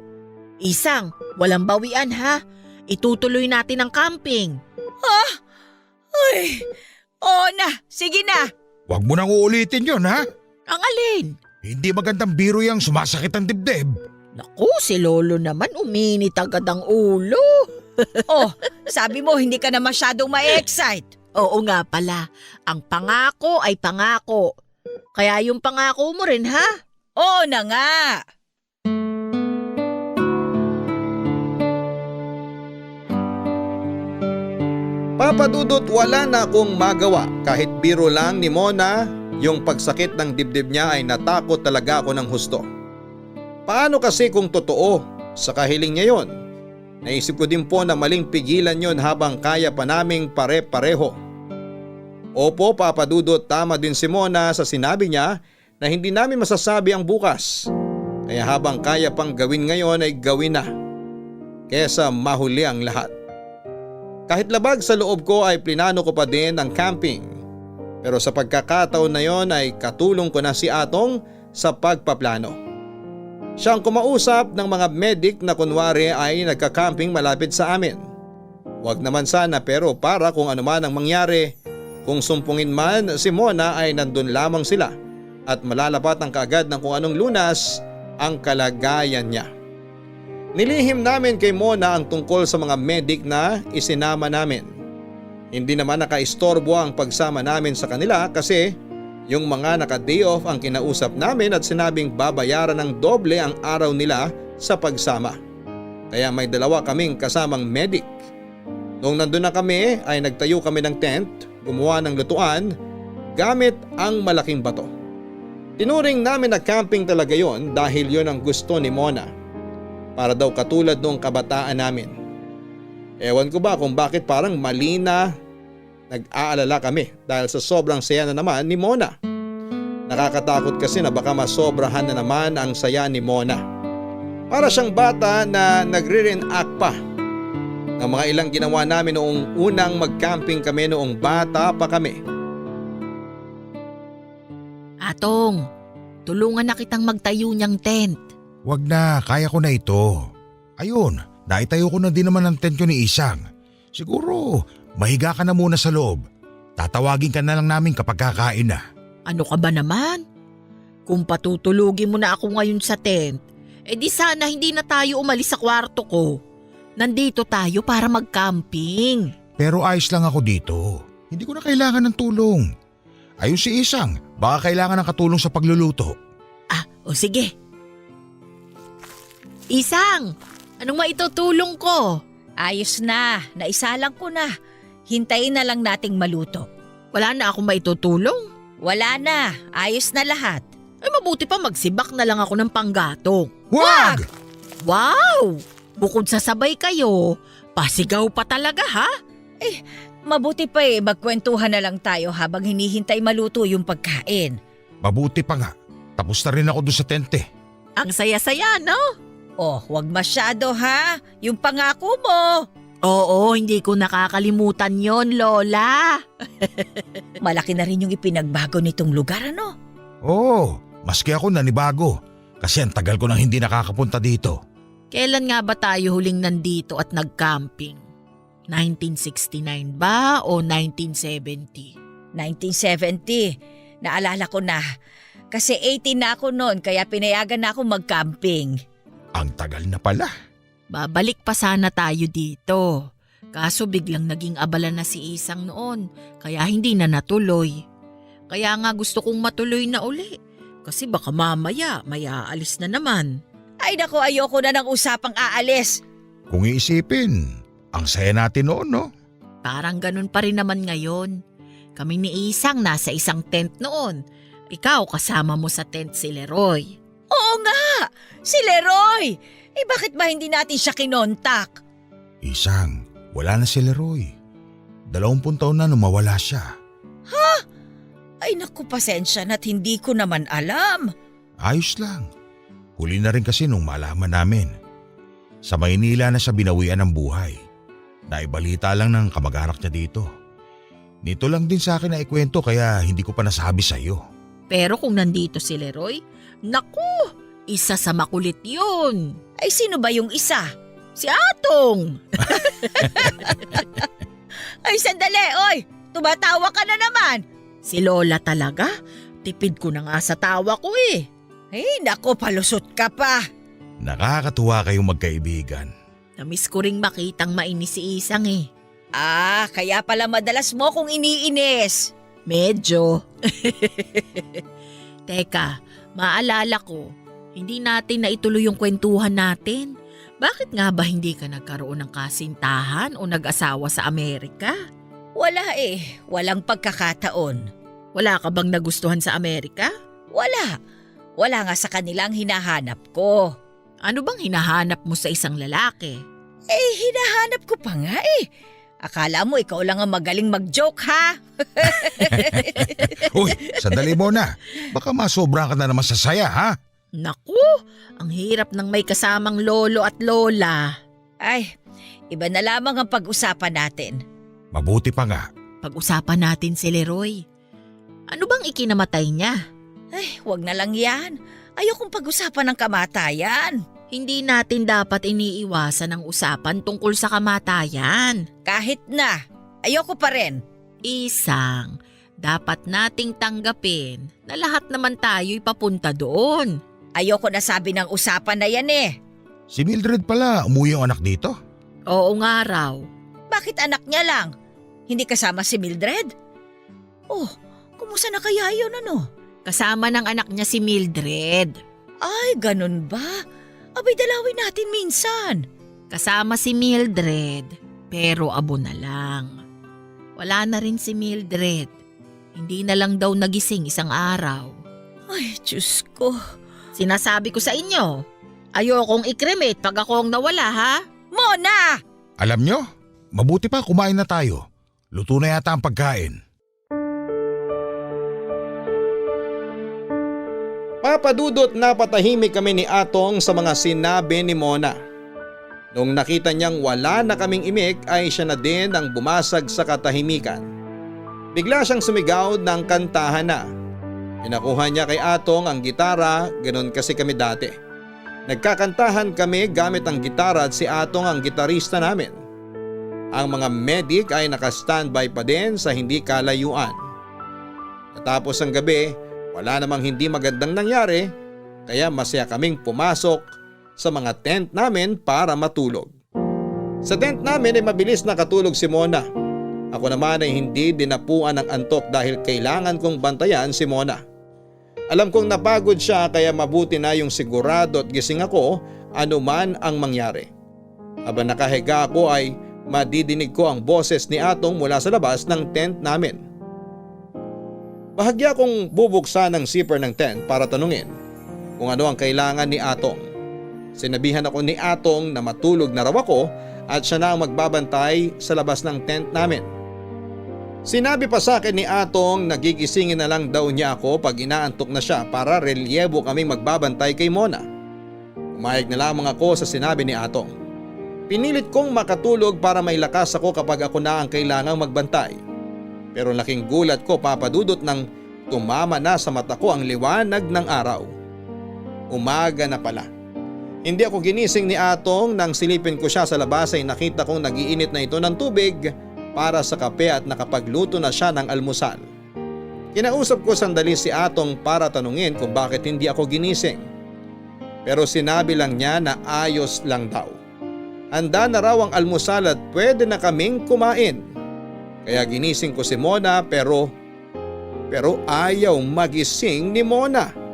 Isang, walang bawian ha. Itutuloy natin ang camping. Oo na, sige na. Huwag mo nang uulitin yon ha? Ang alin? Hindi magandang biro yung sumasakit ang dibdib. Naku, si Lolo naman uminit agad ang ulo. Sabi mo hindi ka na masyadong ma-excite. Oo nga pala, ang pangako ay pangako. Kaya yung pangako mo rin ha? Oo na nga. Papa Dudut, wala na akong magawa. Kahit biro lang ni Mona, yung pagsakit ng dibdib niya ay natakot talaga ako ng husto. Paano kasi kung totoo sa kahiling niya yon? Naisip ko din po na maling pigilan yon habang kaya pa naming pare-pareho. Opo Papa Dudut, tama din si Mona sa sinabi niya na hindi namin masasabi ang bukas. Kaya habang kaya pang gawin ngayon ay gawin na. Kesa mahuli ang lahat. Kahit labag sa loob ko ay plinano ko pa din ang camping. Pero sa pagkakataon na yon ay katulong ko na si Atong sa pagpaplano. Siya ang kumausap ng mga medic na kunwari ay nagka-camping malapit sa amin. Huwag naman sana pero para kung ano man ang mangyari, kung sumpungin man si Mona ay nandun lamang sila at malalapatan kaagad ng kung anong lunas ang kalagayan niya. Nilihim namin kay Mona ang tungkol sa mga medic na isinama namin. Hindi naman nakaistorbo ang pagsama namin sa kanila kasi yung mga naka-day off ang kinausap namin at sinabing babayaran ng doble ang araw nila sa pagsama. Kaya may dalawa kaming kasamang medic. Noong nandun na kami ay nagtayo kami ng tent, gumawa ng lutuan gamit ang malaking bato. Tinuring namin na camping talaga yon dahil yon ang gusto ni Mona. Para daw katulad noong kabataan namin. Ewan ko ba kung bakit parang mali na nag-aalala kami dahil sa sobrang saya na naman ni Mona. Nakakatakot kasi na baka masobrahan na naman ang saya ni Mona. Para siyang bata na nagre-reenact pa ng mga ilang ginawa namin noong unang mag-camping kami noong bata pa kami. Atong, Tulungan na kitang magtayo niyang tent. Wag na, kaya ko na ito. Ayun, naitayo ko na din naman ang tent ko ni Isang. Siguro, mahiga ka na muna sa loob. Tatawagin ka na lang namin kapag kakain na. Ano ka ba naman? Kung patutulugin mo na ako ngayon sa tent, di sana hindi na tayo umalis sa kwarto ko. Nandito tayo para mag-camping. Pero ayos lang ako dito. Hindi ko na kailangan ng tulong. Ayun si Isang, baka kailangan ng katulong sa pagluluto. Sige. Isang, anong maitutulong ko? Ayos na, naisalang ko na. Hintayin na lang nating maluto. Wala na akong maitutulong. Wala na, ayos na lahat. Mabuti pa magsibak na lang ako ng panggatong. Wag! Wow! Bukod sa sabay kayo, pasigaw pa talaga ha? Mabuti pa magkwentuhan na lang tayo habang hinihintay maluto yung pagkain. Mabuti pa nga. Tapos na rin ako doon sa tent eh. Ang saya-saya, no? Oh, wag masyado ha, yung pangako mo. Oo, hindi ko nakakalimutan yon, Lola. Malaki na rin yung ipinagbago nitong lugar, ano? Oo, maski ako nanibago. Kasi ang tagal ko nang hindi nakakapunta dito. Kailan nga ba tayo huling nandito at nag-camping? 1969 ba o 1970? 1970. Naalala ko na. Kasi 18 na ako noon kaya pinayagan na ako mag-camping. Ang tagal na pala. Babalik pa sana tayo dito. Kaso biglang naging abala na si Isang noon, kaya hindi na natuloy. Kaya nga gusto kong matuloy na uli. Kasi baka mamaya, may aalis na naman. Ay nako, ayoko na ng usapang aalis. Kung iisipin, ang saya natin noon, no? Parang ganun pa rin naman ngayon. Kami ni Isang nasa isang tent noon. Ikaw kasama mo sa tent si Leroy. Oo nga, si Leroy. Bakit ba hindi natin siya kinontak? Isang, wala na si Leroy. 20 taon na nung mawala siya. Ay naku, pasensya na't hindi ko naman alam. Ayos lang. Huli na rin kasi nung malaman namin. Sa Maynila na siya binawian ng buhay. Naibalita lang ng kamag-anak niya dito. Nito lang din sa akin na ikwento kaya hindi ko pa nasabi sa iyo. Pero kung nandito si Leroy, naku, isa sa makulit yun. Ay sino ba yung isa? Si Atong. Ay sandali, oy! Tumatawa ka na naman. Si Lola talaga? Tipid ko na nga sa tawa ko eh. Ay naku, palusot ka pa. Nakakatuwa kayong magkaibigan. Namiss ko ring makitang mainis si Isang eh. Kaya pala madalas mo kung iniinis. Medyo. Teka, maalala ko, hindi natin naituloy yung kwentuhan natin. Bakit nga ba hindi ka nagkaroon ng kasintahan o nag-asawa sa Amerika? Wala walang pagkakataon. Wala ka bang nagustuhan sa Amerika? Wala nga sa kanilang hinahanap ko. Ano bang hinahanap mo sa isang lalaki? Hinahanap ko pa nga Akala mo ikaw lang ang magaling mag-joke ha? Uy, sandali mo na. Baka masobra ka na naman sa saya, ha? Naku, ang hirap ng may kasamang lolo at lola. Ay, iba na lamang ang pag-usapan natin. Mabuti pa nga. Pag-usapan natin si Leroy. Ano bang ikinamatay niya? Ay, wag na lang yan. Ayokong pag-usapan ng kamatayan. Hindi natin dapat iniiwasan ang usapan tungkol sa kamatayan. Kahit na, ayoko pa rin. Isang, dapat nating tanggapin na lahat naman tayo'y papunta doon. Ayoko na sabi ng usapan na yan Si Mildred pala, umuwi yung anak dito? Oo nga raw. Bakit anak niya lang? Hindi kasama si Mildred? Oh, kumusta na kaya yun Kasama ng anak niya si Mildred. Ay, ganun ba? Abay, dalawin natin minsan. Kasama si Mildred, pero abo na lang. Wala na rin si Mildred. Hindi na lang daw nagising isang araw. Ay, Diyos ko. Sinasabi ko sa inyo, ayokong i-cremate pag ako ang nawala ha? Mona! Alam nyo, mabuti pa kumain na tayo. Luto na yata ang pagkain. Papadudot na patahimik kami ni Atong sa mga sinabi ni Mona. Nung nakita niyang wala na kaming imik ay siya na din ang bumasag sa katahimikan. Bigla siyang sumigaw ng kantahan na. Pinakuha niya kay Atong ang gitara, ganon kasi kami dati. Nagkakantahan kami gamit ang gitara at si Atong ang gitarista namin. Ang mga medic ay naka-standby pa din sa hindi kalayuan. Natapos ang gabi, wala namang hindi magandang nangyari, kaya masaya kaming pumasok sa mga tent namin para matulog. Sa tent namin ay mabilis nakatulog si Mona. Ako naman ay hindi dinapuan ng antok dahil kailangan kong bantayan si Mona. Alam kong napagod siya kaya mabuti na yung sigurado at gising ako anuman ang mangyari. Habang nakahiga ako ay madidinig ko ang boses ni Atong mula sa labas ng tent namin. Bahagya kong bubuksan ang zipper ng tent para tanungin kung ano ang kailangan ni Atong. Sinabihan ako ni Atong na matulog na raw ako at siya na ang magbabantay sa labas ng tent namin. Sinabi pa sa akin ni Atong na gigisingin na lang daw niya ako pag inaantok na siya para relyebo kaming magbabantay kay Mona. Umayag na lamang ako sa sinabi ni Atong. Pinilit kong makatulog para may lakas ako kapag ako na ang kailangang magbantay. Pero laking gulat ko papadudot nang tumama na sa mata ko ang liwanag ng araw. Umaga na pala. Hindi ako ginising ni Atong nang silipin ko siya sa labas ay nakita kong nagiinit na ito ng tubig para sa kape at nakapagluto na siya ng almusal. Kinausap ko sandali si Atong para tanungin kung bakit hindi ako ginising. Pero sinabi lang niya na ayos lang daw. Handa na raw ang almusal at pwede na kaming kumain. Kaya ginising ko si Mona pero ayaw magising ni Mona.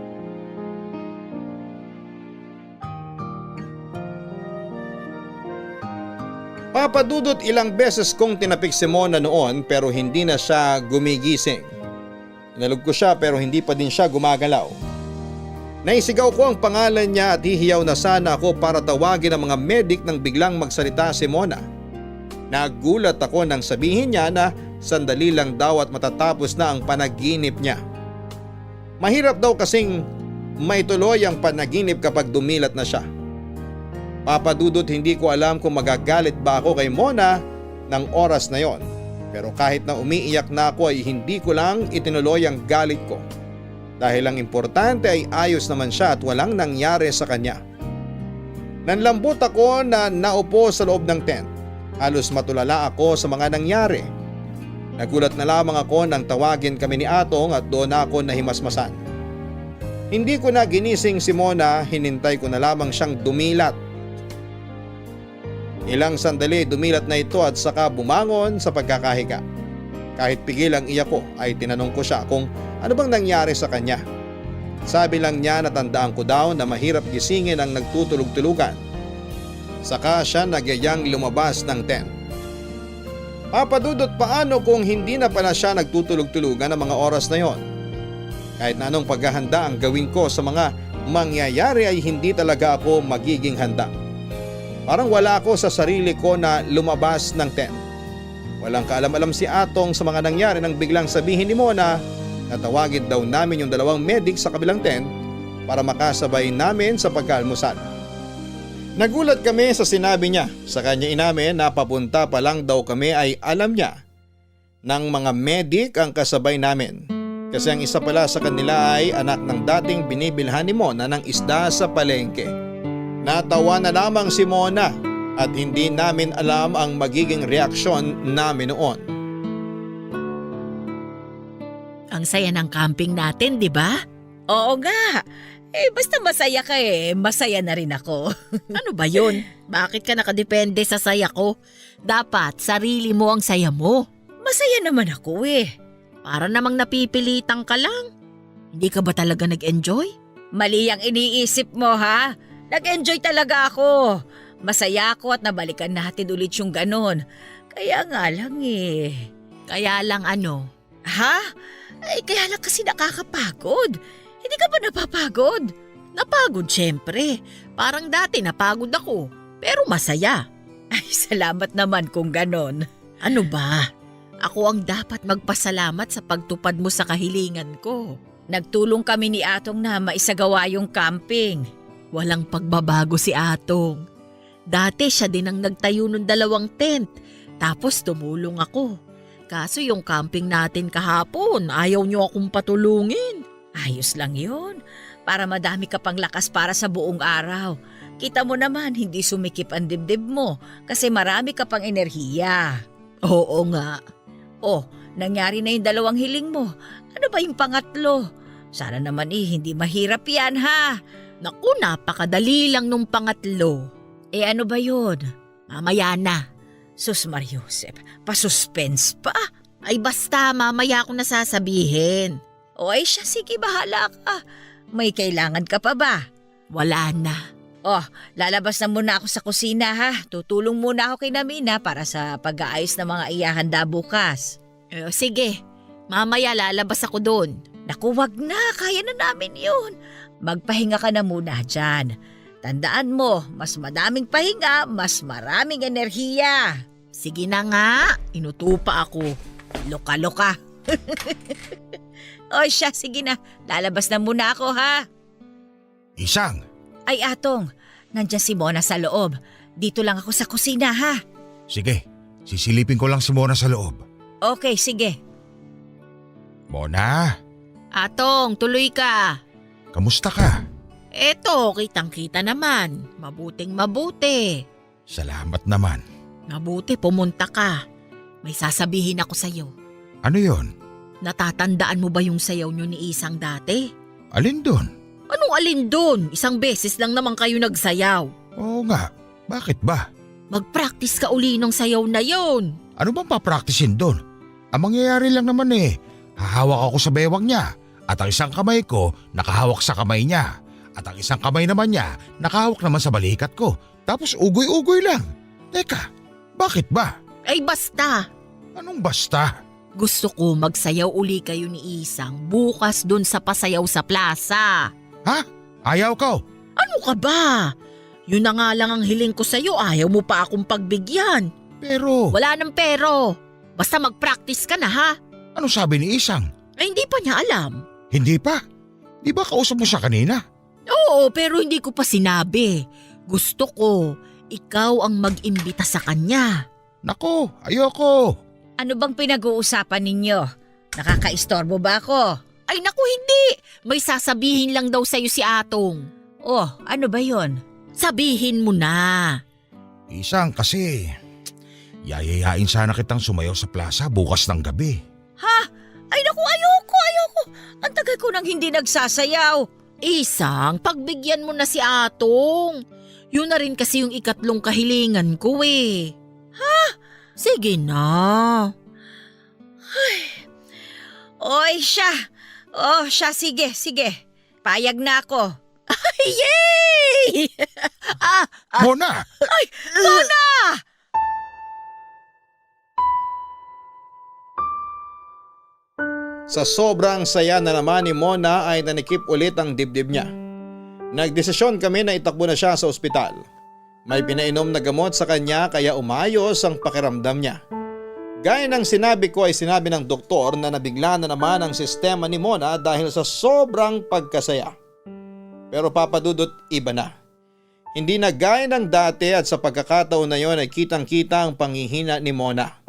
Papadudot ilang beses kong tinapik si Mona noon pero hindi na siya gumigising. Inalog ko siya pero hindi pa din siya gumagalaw. Naisigaw ko ang pangalan niya at hihiyaw na sana ako para tawagin ang mga medic nang biglang magsalita si Mona. Nagulat ako nang sabihin niya na sandali lang daw at matatapos na ang panaginip niya. Mahirap daw kasing maituloy ang panaginip kapag dumilat na siya. Papadudot hindi ko alam kung magagalit ba ako kay Mona ng oras na yon. Pero kahit na umiiyak na ako ay hindi ko lang itinuloy ang galit ko. Dahil ang importante ay ayos naman siya at walang nangyari sa kanya. Nanlambot ako na naupo sa loob ng tent. Halos matulala ako sa mga nangyari. Nagulat na lamang ako nang tawagin kami ni Atong at doon ako nahimasmasan. Hindi ko na ginising si Mona, hinintay ko na lamang siyang dumilat. Ilang sandali dumilat na ito at saka bumangon sa pagkakahiga. Kahit pigil ang iyak ko ay tinanong ko siya kung ano bang nangyari sa kanya. Sabi lang niya na tandaan ko daw na mahirap gisingin ang nagtutulog-tulugan. Saka siya nagyayang lumabas ng tent. Papadudot paano kung hindi na pala siya nagtutulog-tulugan ng mga oras na yon. Kahit na anong paghahanda ang gawin ko sa mga mangyayari ay hindi talaga ako magiging handa. Parang wala ako sa sarili ko na lumabas ng tent. Walang kaalam-alam si Atong sa mga nangyari nang biglang sabihin ni Mona na tawagin daw namin yung dalawang medic sa kabilang tent para makasabay namin sa pagkaalmusal. Nagulat kami sa sinabi niya. Sa kanya inamin na papunta pa lang daw kami ay alam niya ng mga medic ang kasabay namin. Kasi ang isa pala sa kanila ay anak ng dating binibilhan ni Mona ng isda sa palengke. Natawa na lamang si Mona at hindi namin alam ang magiging reaksyon namin noon. Ang saya ng camping natin, di ba? Oo nga. Basta masaya ka masaya na rin ako. Ano ba yun? Bakit ka nakadepende sa saya ko? Dapat sarili mo ang saya mo. Masaya naman ako Para namang napipilitan ka lang. Hindi ka ba talaga nag-enjoy? Mali ang iniisip mo ha. Nag-enjoy talaga ako. Masaya ako at nabalikan natin ulit yung ganon. Kaya nga lang Kaya lang ano? Ha? Kaya lang kasi nakakapagod. Hindi ka ba napapagod? Napagod syempre. Parang dati napagod ako. Pero masaya. Ay, salamat naman kung ganon. Ano ba? Ako ang dapat magpasalamat sa pagtupad mo sa kahilingan ko. Nagtulong kami ni Atong na maisagawa yung camping. Walang pagbabago si Atong. Dati siya din ang nagtayo ng 2 tent. Tapos tumulong ako. Kaso yung camping natin kahapon, ayaw niyo akong patulungin. Ayos lang yun. Para madami ka pang lakas para sa buong araw. Kita mo naman, hindi sumikip ang dibdib mo kasi marami ka pang enerhiya. Oo nga. Oh, nangyari na yung 2 hiling mo. Ano ba yung pangatlo? Sana naman hindi mahirap yan ha. Naku, napakadali lang nung pangatlo. Ano ba yun? Mamaya na. Sus Mariusep, pa-suspense pa. Ay basta, mamaya ko nasasabihin. O ay siya, sige bahala ka. May kailangan ka pa ba? Wala na. Oh, lalabas na muna ako sa kusina ha. Tutulong muna ako kay Namina para sa pag-aayos ng mga ihahanda bukas. Sige, mamaya lalabas ako doon. Naku, wag na. Kaya na namin yun. Magpahinga ka na muna dyan. Tandaan mo, mas madaming pahinga, mas maraming enerhiya. Sige na nga, inutupa ako. Loka-loka. O siya, sige na. Lalabas na muna ako ha. Isang, Ay Atong, nandyan si Mona sa loob. Dito lang ako sa kusina ha. sige, sisilipin ko lang si Mona sa loob. Okay, sige. Mona, Atong, tuloy ka. kamusta ka? Eto, kitang-kita naman. Mabuting mabuti. Salamat naman. Mabuti, pumunta ka. May sasabihin ako sa'yo. Ano yon? Natatandaan mo ba yung sayaw nyo ni Isang dati? Alin doon? Anong alin doon? Isang beses lang naman kayo nagsayaw. Oo nga, bakit ba? Mag-practice ka uli ng sayaw na yon. Ano bang papraktisin doon? Ang mangyayari lang naman hahawak ako sa bewang niya at ang isang kamay ko nakahawak sa kamay niya at ang isang kamay naman niya nakahawak naman sa balikat ko. Tapos ugoy-ugoy lang. Teka, bakit ba? Ay basta. Anong basta? Gusto ko magsayaw uli kayo ni Isang bukas doon sa pasayaw sa plaza. Ha? Ayaw ko? Ano ka ba? Yun na nga lang ang hiling ko sa'yo, ayaw mo pa akong pagbigyan. Pero, Wala nang pero. Basta mag-practice ka na ha. ano sabi ni Isang? Ay hindi pa niya alam. Hindi pa. Di ba kausap mo siya kanina? Oo, pero hindi ko pa sinabi. Gusto ko, ikaw ang mag-imbita sa kanya. Nako, ayoko. Ano bang pinag-uusapan ninyo? Nakakaistorbo ba ako? Ay naku, hindi. May sasabihin lang daw sa'yo si Atong. Oh, ano ba yon? Sabihin mo na. Isang kasi, yayayain sana kitang sumayaw sa plaza bukas ng gabi. Ha? Ay naku, ayoko. Ang tagal ko nang hindi nagsasayaw. Isang, pagbigyan mo na si Atong. Yun na rin kasi yung ikatlong kahilingan ko Ha? Sige na. Oy, siya. Oh, siya, sige. Payag na ako. Yay! Mona! Mona! Sa sobrang saya na naman ni Mona ay nanikip ulit ang dibdib niya. Nagdesisyon kami na itakbo na siya sa ospital. May pinainom na gamot sa kanya kaya umayos ang pakiramdam niya. Gaya ng sinabi ko ay sinabi ng doktor na nabigla na naman ang sistema ni Mona dahil sa sobrang pagkasaya. Pero papadudot iba na. Hindi na gaya ng dati at sa pagkakataon na yon ay kitang-kita ang panghihina ni Mona.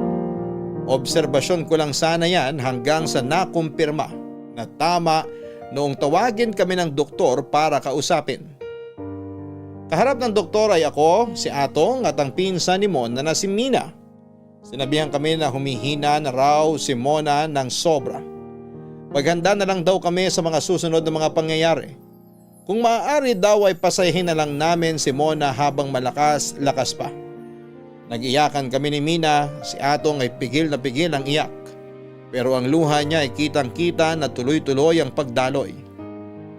Obserbasyon ko lang sana yan hanggang sa nakumpirma na tama noong tawagin kami ng doktor para kausapin. Kaharap ng doktor ay ako, si Atong at ang pinsan ni Mona na si Mina. Sinabihan kami na humihina na raw si Mona ng sobra. Paghanda na lang daw kami sa mga susunod na mga pangyayari. Kung maaari daw ay pasayahin na lang namin si Mona habang malakas-lakas pa. Nag-iyakan kami ni Mina, si Atong ay pigil na pigil ang iyak. Pero ang luha niya ay kitang-kita na tuloy-tuloy ang pagdaloy.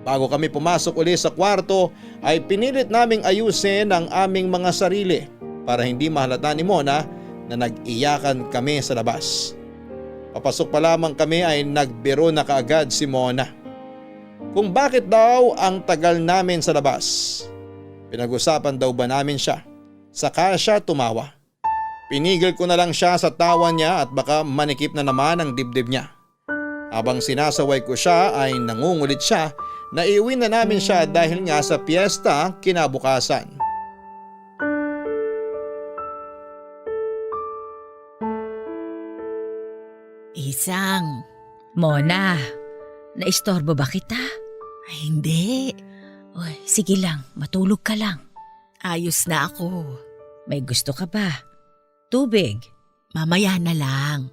Bago kami pumasok uli sa kwarto ay pinilit naming ayusin ang aming mga sarili para hindi mahalata ni Mona na nag-iyakan kami sa labas. Papasok pa lamang kami ay nagbiro na kaagad si Mona. Kung bakit daw ang tagal namin sa labas. Pinag-usapan daw ba namin siya? Saka siya tumawa. Pinigil ko na lang siya sa tawa niya at baka manikip na naman ang dibdib niya. Habang sinasaway ko siya ay nangungulit siya na iuwi na namin siya dahil nga sa piyesta kinabukasan. Isang, Mona, Naistorbo ba kita? Ay, hindi. Oy, sige lang, matulog ka lang. Ayos na ako. May gusto ka ba? Tubig? Mamaya na lang.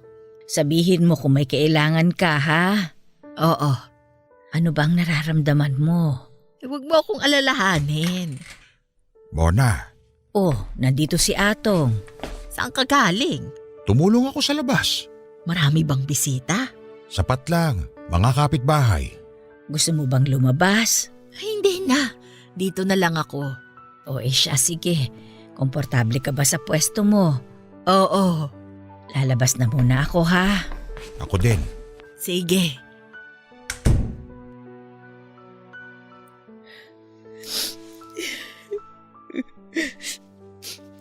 Sabihin mo kung may kailangan ka, ha? Oo. Ano bang nararamdaman mo? Huwag mo akong alalahanin. Mona, Oh, nandito si Atong. Saan ka galing? tumulong ako sa labas. Marami bang bisita? Sapat lang, mga kapitbahay. Gusto mo bang lumabas? Ay, hindi na. Dito na lang ako. O siya, sige. Komportable ka ba sa pwesto mo? Oo. Lalabas na muna ako, ha? Ako din. Sige.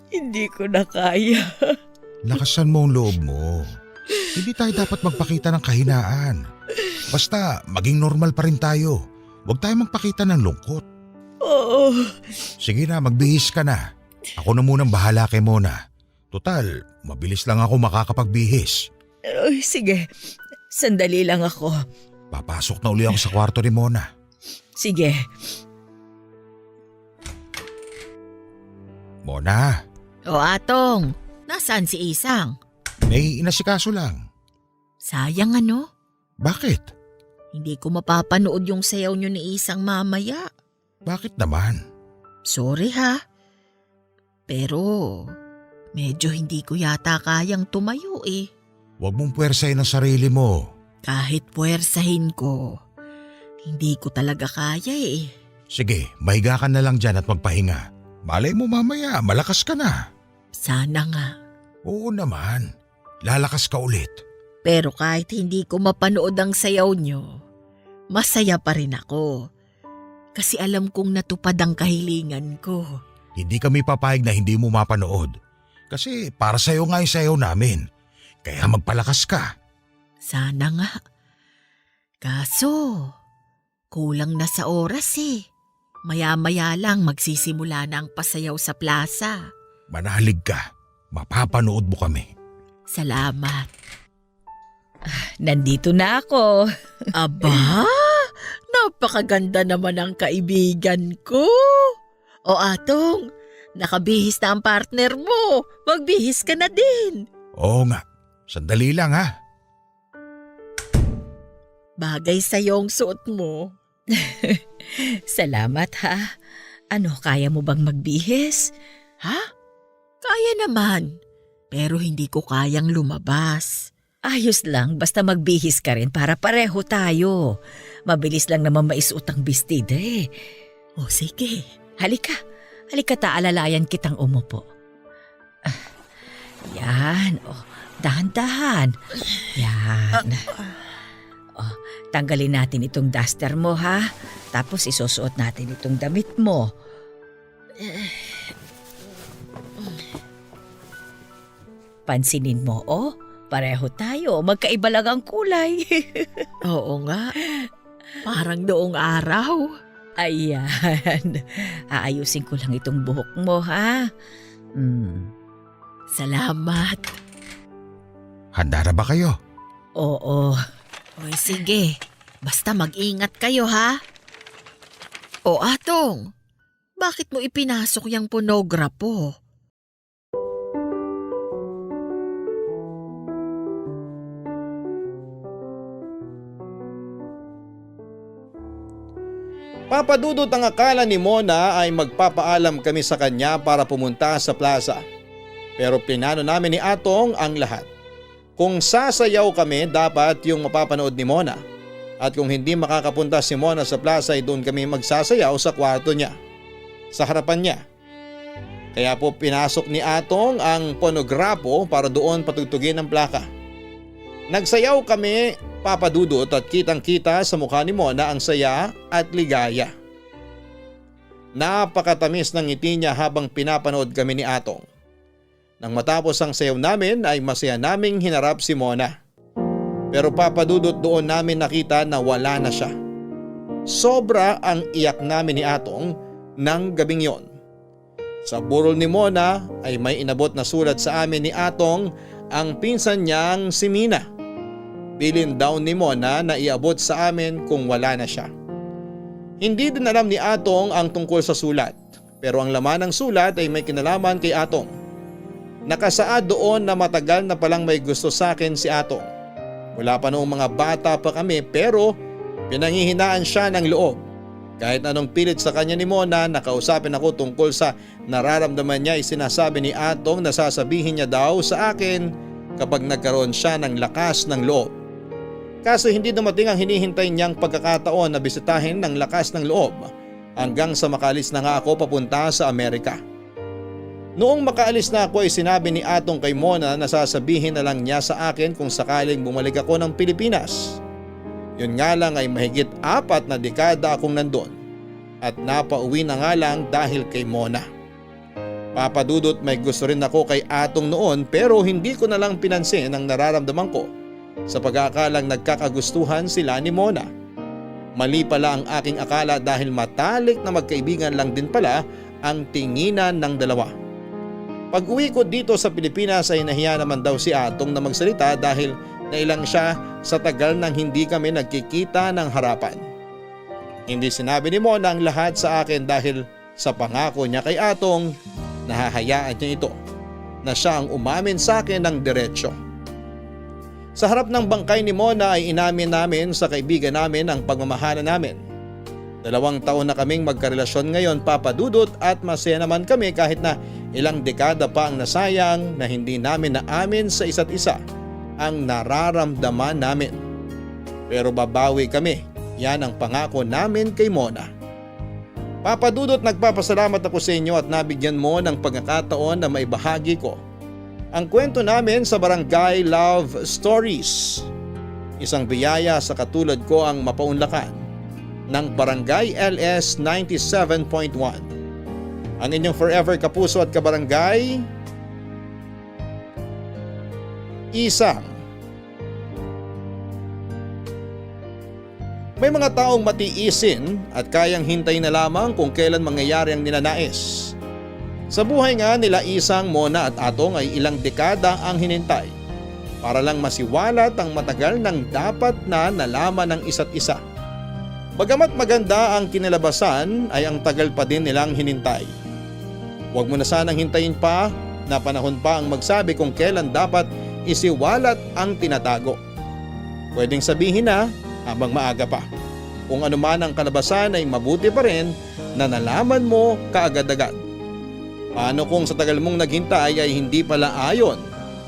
Hindi ko na kaya. Lakasan mo ang loob mo. Hindi tayo dapat magpakita ng kahinaan. Basta maging normal pa rin tayo. Huwag tayo magpakita ng lungkot. Oo. Sige na, magbihis ka na. Ako na munang bahala kay Mona. Total, mabilis lang ako makakapagbihis. Ay, sige. Sandali lang ako. Papasok na uli ako sa kwarto ni Mona. Sige. Mona, O Atong, nasaan si Isang? may inasikaso lang. Sayang ano? Bakit? Hindi ko mapapanood yung sayaw nyo ni Isang mamaya. Bakit naman? Sorry ha. Pero medyo hindi ko yata kayang tumayo eh. Huwag mong puwersahin ang sarili mo. Kahit puwersahin ko, hindi ko talaga kaya eh. Sige, mahiga ka na lang dyan at magpahinga. Malay mo mamaya, malakas ka na. Sana nga. Oo naman, lalakas ka ulit. Pero kahit hindi ko mapanood ang sayaw nyo, masaya pa rin ako. Kasi alam kong natupad ang kahilingan ko. Hindi kami papayag na hindi mo mapanood. Kasi para sa'yo nga yung sayaw namin. Kaya magpalakas ka. Sana nga. Kaso, kulang na sa oras eh. Maya-maya lang magsisimula na ang pasayaw sa plaza. Manalig ka. Mapapanood mo kami. Salamat. Nandito na ako. Aba, napakaganda naman ang kaibigan ko. O Atong, nakabihis na ang partner mo. Magbihis ka na din. Oo nga. Sandali lang ha. Bagay sa'yo ang suot mo. Salamat, ha? Ano, kaya mo bang magbihis? Ha? Kaya naman. Pero hindi ko kayang lumabas. Ayos lang, basta magbihis ka rin para pareho tayo. Mabilis lang naman maisuot ang bestida eh. O sige. Halika, taalalayan kitang umupo. Yan, dahan-dahan. Yan. Tanggalin natin itong duster mo, ha? Tapos isusuot natin itong damit mo. Pansinin mo, pareho tayo. Magkaiba lang ang kulay. Oo nga. Parang noong araw. Ayan. Aayusin ko lang itong buhok mo, ha? Salamat. Handa na ba kayo? Oo. O sige. Basta mag-ingat kayo ha. O Atong, bakit mo ipinasok yung ponograpo? Papadudot ang akala ni Mona ay magpapaalam kami sa kanya para pumunta sa plaza. Pero plinano namin ni Atong ang lahat. Kung sasayaw kami, dapat yung mapapanood ni Mona. At kung hindi makakapunta si Mona sa plaza ay doon kami magsasayaw sa kwarto niya. Sa harapan niya. Kaya po pinasok ni Atong ang ponograpo para doon patugtugin ang plaka. Nagsayaw kami, papadudot, at kitang-kita sa mukha ni Mona ang saya at ligaya. Napakatamis ng ngiti niya habang pinapanood kami ni Atong. Nang matapos ang sayaw namin ay masaya naming hinarap si Mona. Pero papadudot doon namin nakita na wala na siya. Sobra ang iyak namin ni Atong ng gabing yon. Sa burol ni Mona ay may inabot na sulat sa amin ni Atong ang pinsan niyang si Mina. Bilin daw ni Mona na iabot sa amin kung wala na siya. Hindi din alam ni Atong ang tungkol sa sulat, pero ang laman ng sulat ay may kinalaman kay Atong. Nakasaad doon na matagal na palang may gusto sa akin si Atong. Wala pa noong mga bata pa kami pero pinanghihinaan siya ng loob. Kahit anong pilit sa kanya ni Mona, nakausapin ako tungkol sa nararamdaman niya ay sinasabi ni Atong na sasabihin niya daw sa akin kapag nagkaroon siya ng lakas ng loob. Kaso hindi dumating ang hinihintay niyang pagkakataon na bisitahin ng lakas ng loob hanggang sa makaalis na nga ako papunta sa Amerika. Noong makaalis na ako ay sinabi ni Atong kay Mona na sasabihin na lang niya sa akin kung sakaling bumalik ako ng Pilipinas. Yun nga lang ay mahigit 4 na dekada akong nandun at napauwi na nga lang dahil kay Mona. Papa Dudut, may gusto rin ako kay Atong noon pero hindi ko na lang pinansin ang nararamdaman ko sa pag-aakalang nagkakagustuhan sila ni Mona. Mali pala ang aking akala dahil matalik na magkaibigan lang din pala ang tinginan ng dalawa. Pag uwi ko dito sa Pilipinas ay nahiya naman daw si Atong na magsalita dahil nailang siya sa tagal nang hindi kami nagkikita ng harapan. Hindi sinabi ni Mona ang lahat sa akin dahil sa pangako niya kay Atong, nahahayaan niya ito na siya ang umamin sa akin ng diretsyo. Sa harap ng bangkay ni Mona ay inamin namin sa kaibigan namin ang pagmamahalan namin. 2 taon na kaming magkarelasyon ngayon, Papa Dudut, at masaya naman kami kahit na ilang dekada pa ang nasayang na hindi namin naamin sa isa't isa ang nararamdaman namin. Pero babawi kami, yan ang pangako namin kay Mona. Papa Dudut, nagpapasalamat ako sa inyo at nabigyan mo ng pagkakataon na maibahagi ko ang kwento namin sa Barangay Love Stories. Isang biyaya sa katulad ko ang mapaunlakan ng Barangay LS 97.1. Ang inyong forever kapuso at kabarangay, Isang. May mga taong matiisin at kayang hintay na lamang kung kailan mangyayari ang ninanais. Sa buhay nga nila Isang, Mona at Atong ay ilang dekada ang hinintay para lang masiwalat ang matagal ng dapat na nalaman ng isa't isa. Bagamat maganda ang kinalabasan ay ang tagal pa din nilang hinintay. Huwag mo na sanang hintayin pa na panahon pa ang magsabi kung kailan dapat isiwalat ang tinatago. Pwedeng sabihin na habang maaga pa. Kung ano man ang kalabasan ay mabuti pa rin na nalaman mo kaagad-agad. Paano kung sa tagal mong naghintay ay hindi pala ayon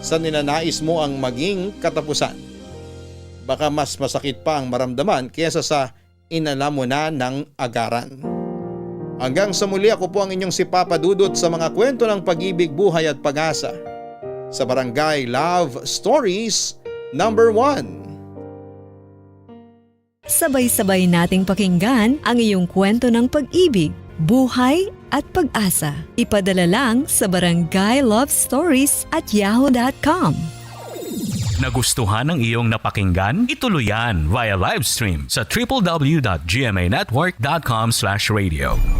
sa ninanais mo ang maging katapusan? Baka mas masakit pa ang maramdaman kaysa sa inalam mo na ng agaran. Hanggang sa muli, ako po ang inyong si Papa Dudut sa mga kwento ng pag-ibig, buhay at pag-asa sa Barangay Love Stories number 1. Sabay-sabay nating pakinggan ang iyong kwento ng pag-ibig, buhay at pag-asa. Ipadala lang sa barangaylovestories@yahoo.com. Nagustuhan ng iyong napakinggan? Ituloy yan via live stream sa www.gmanetwork.com/radio.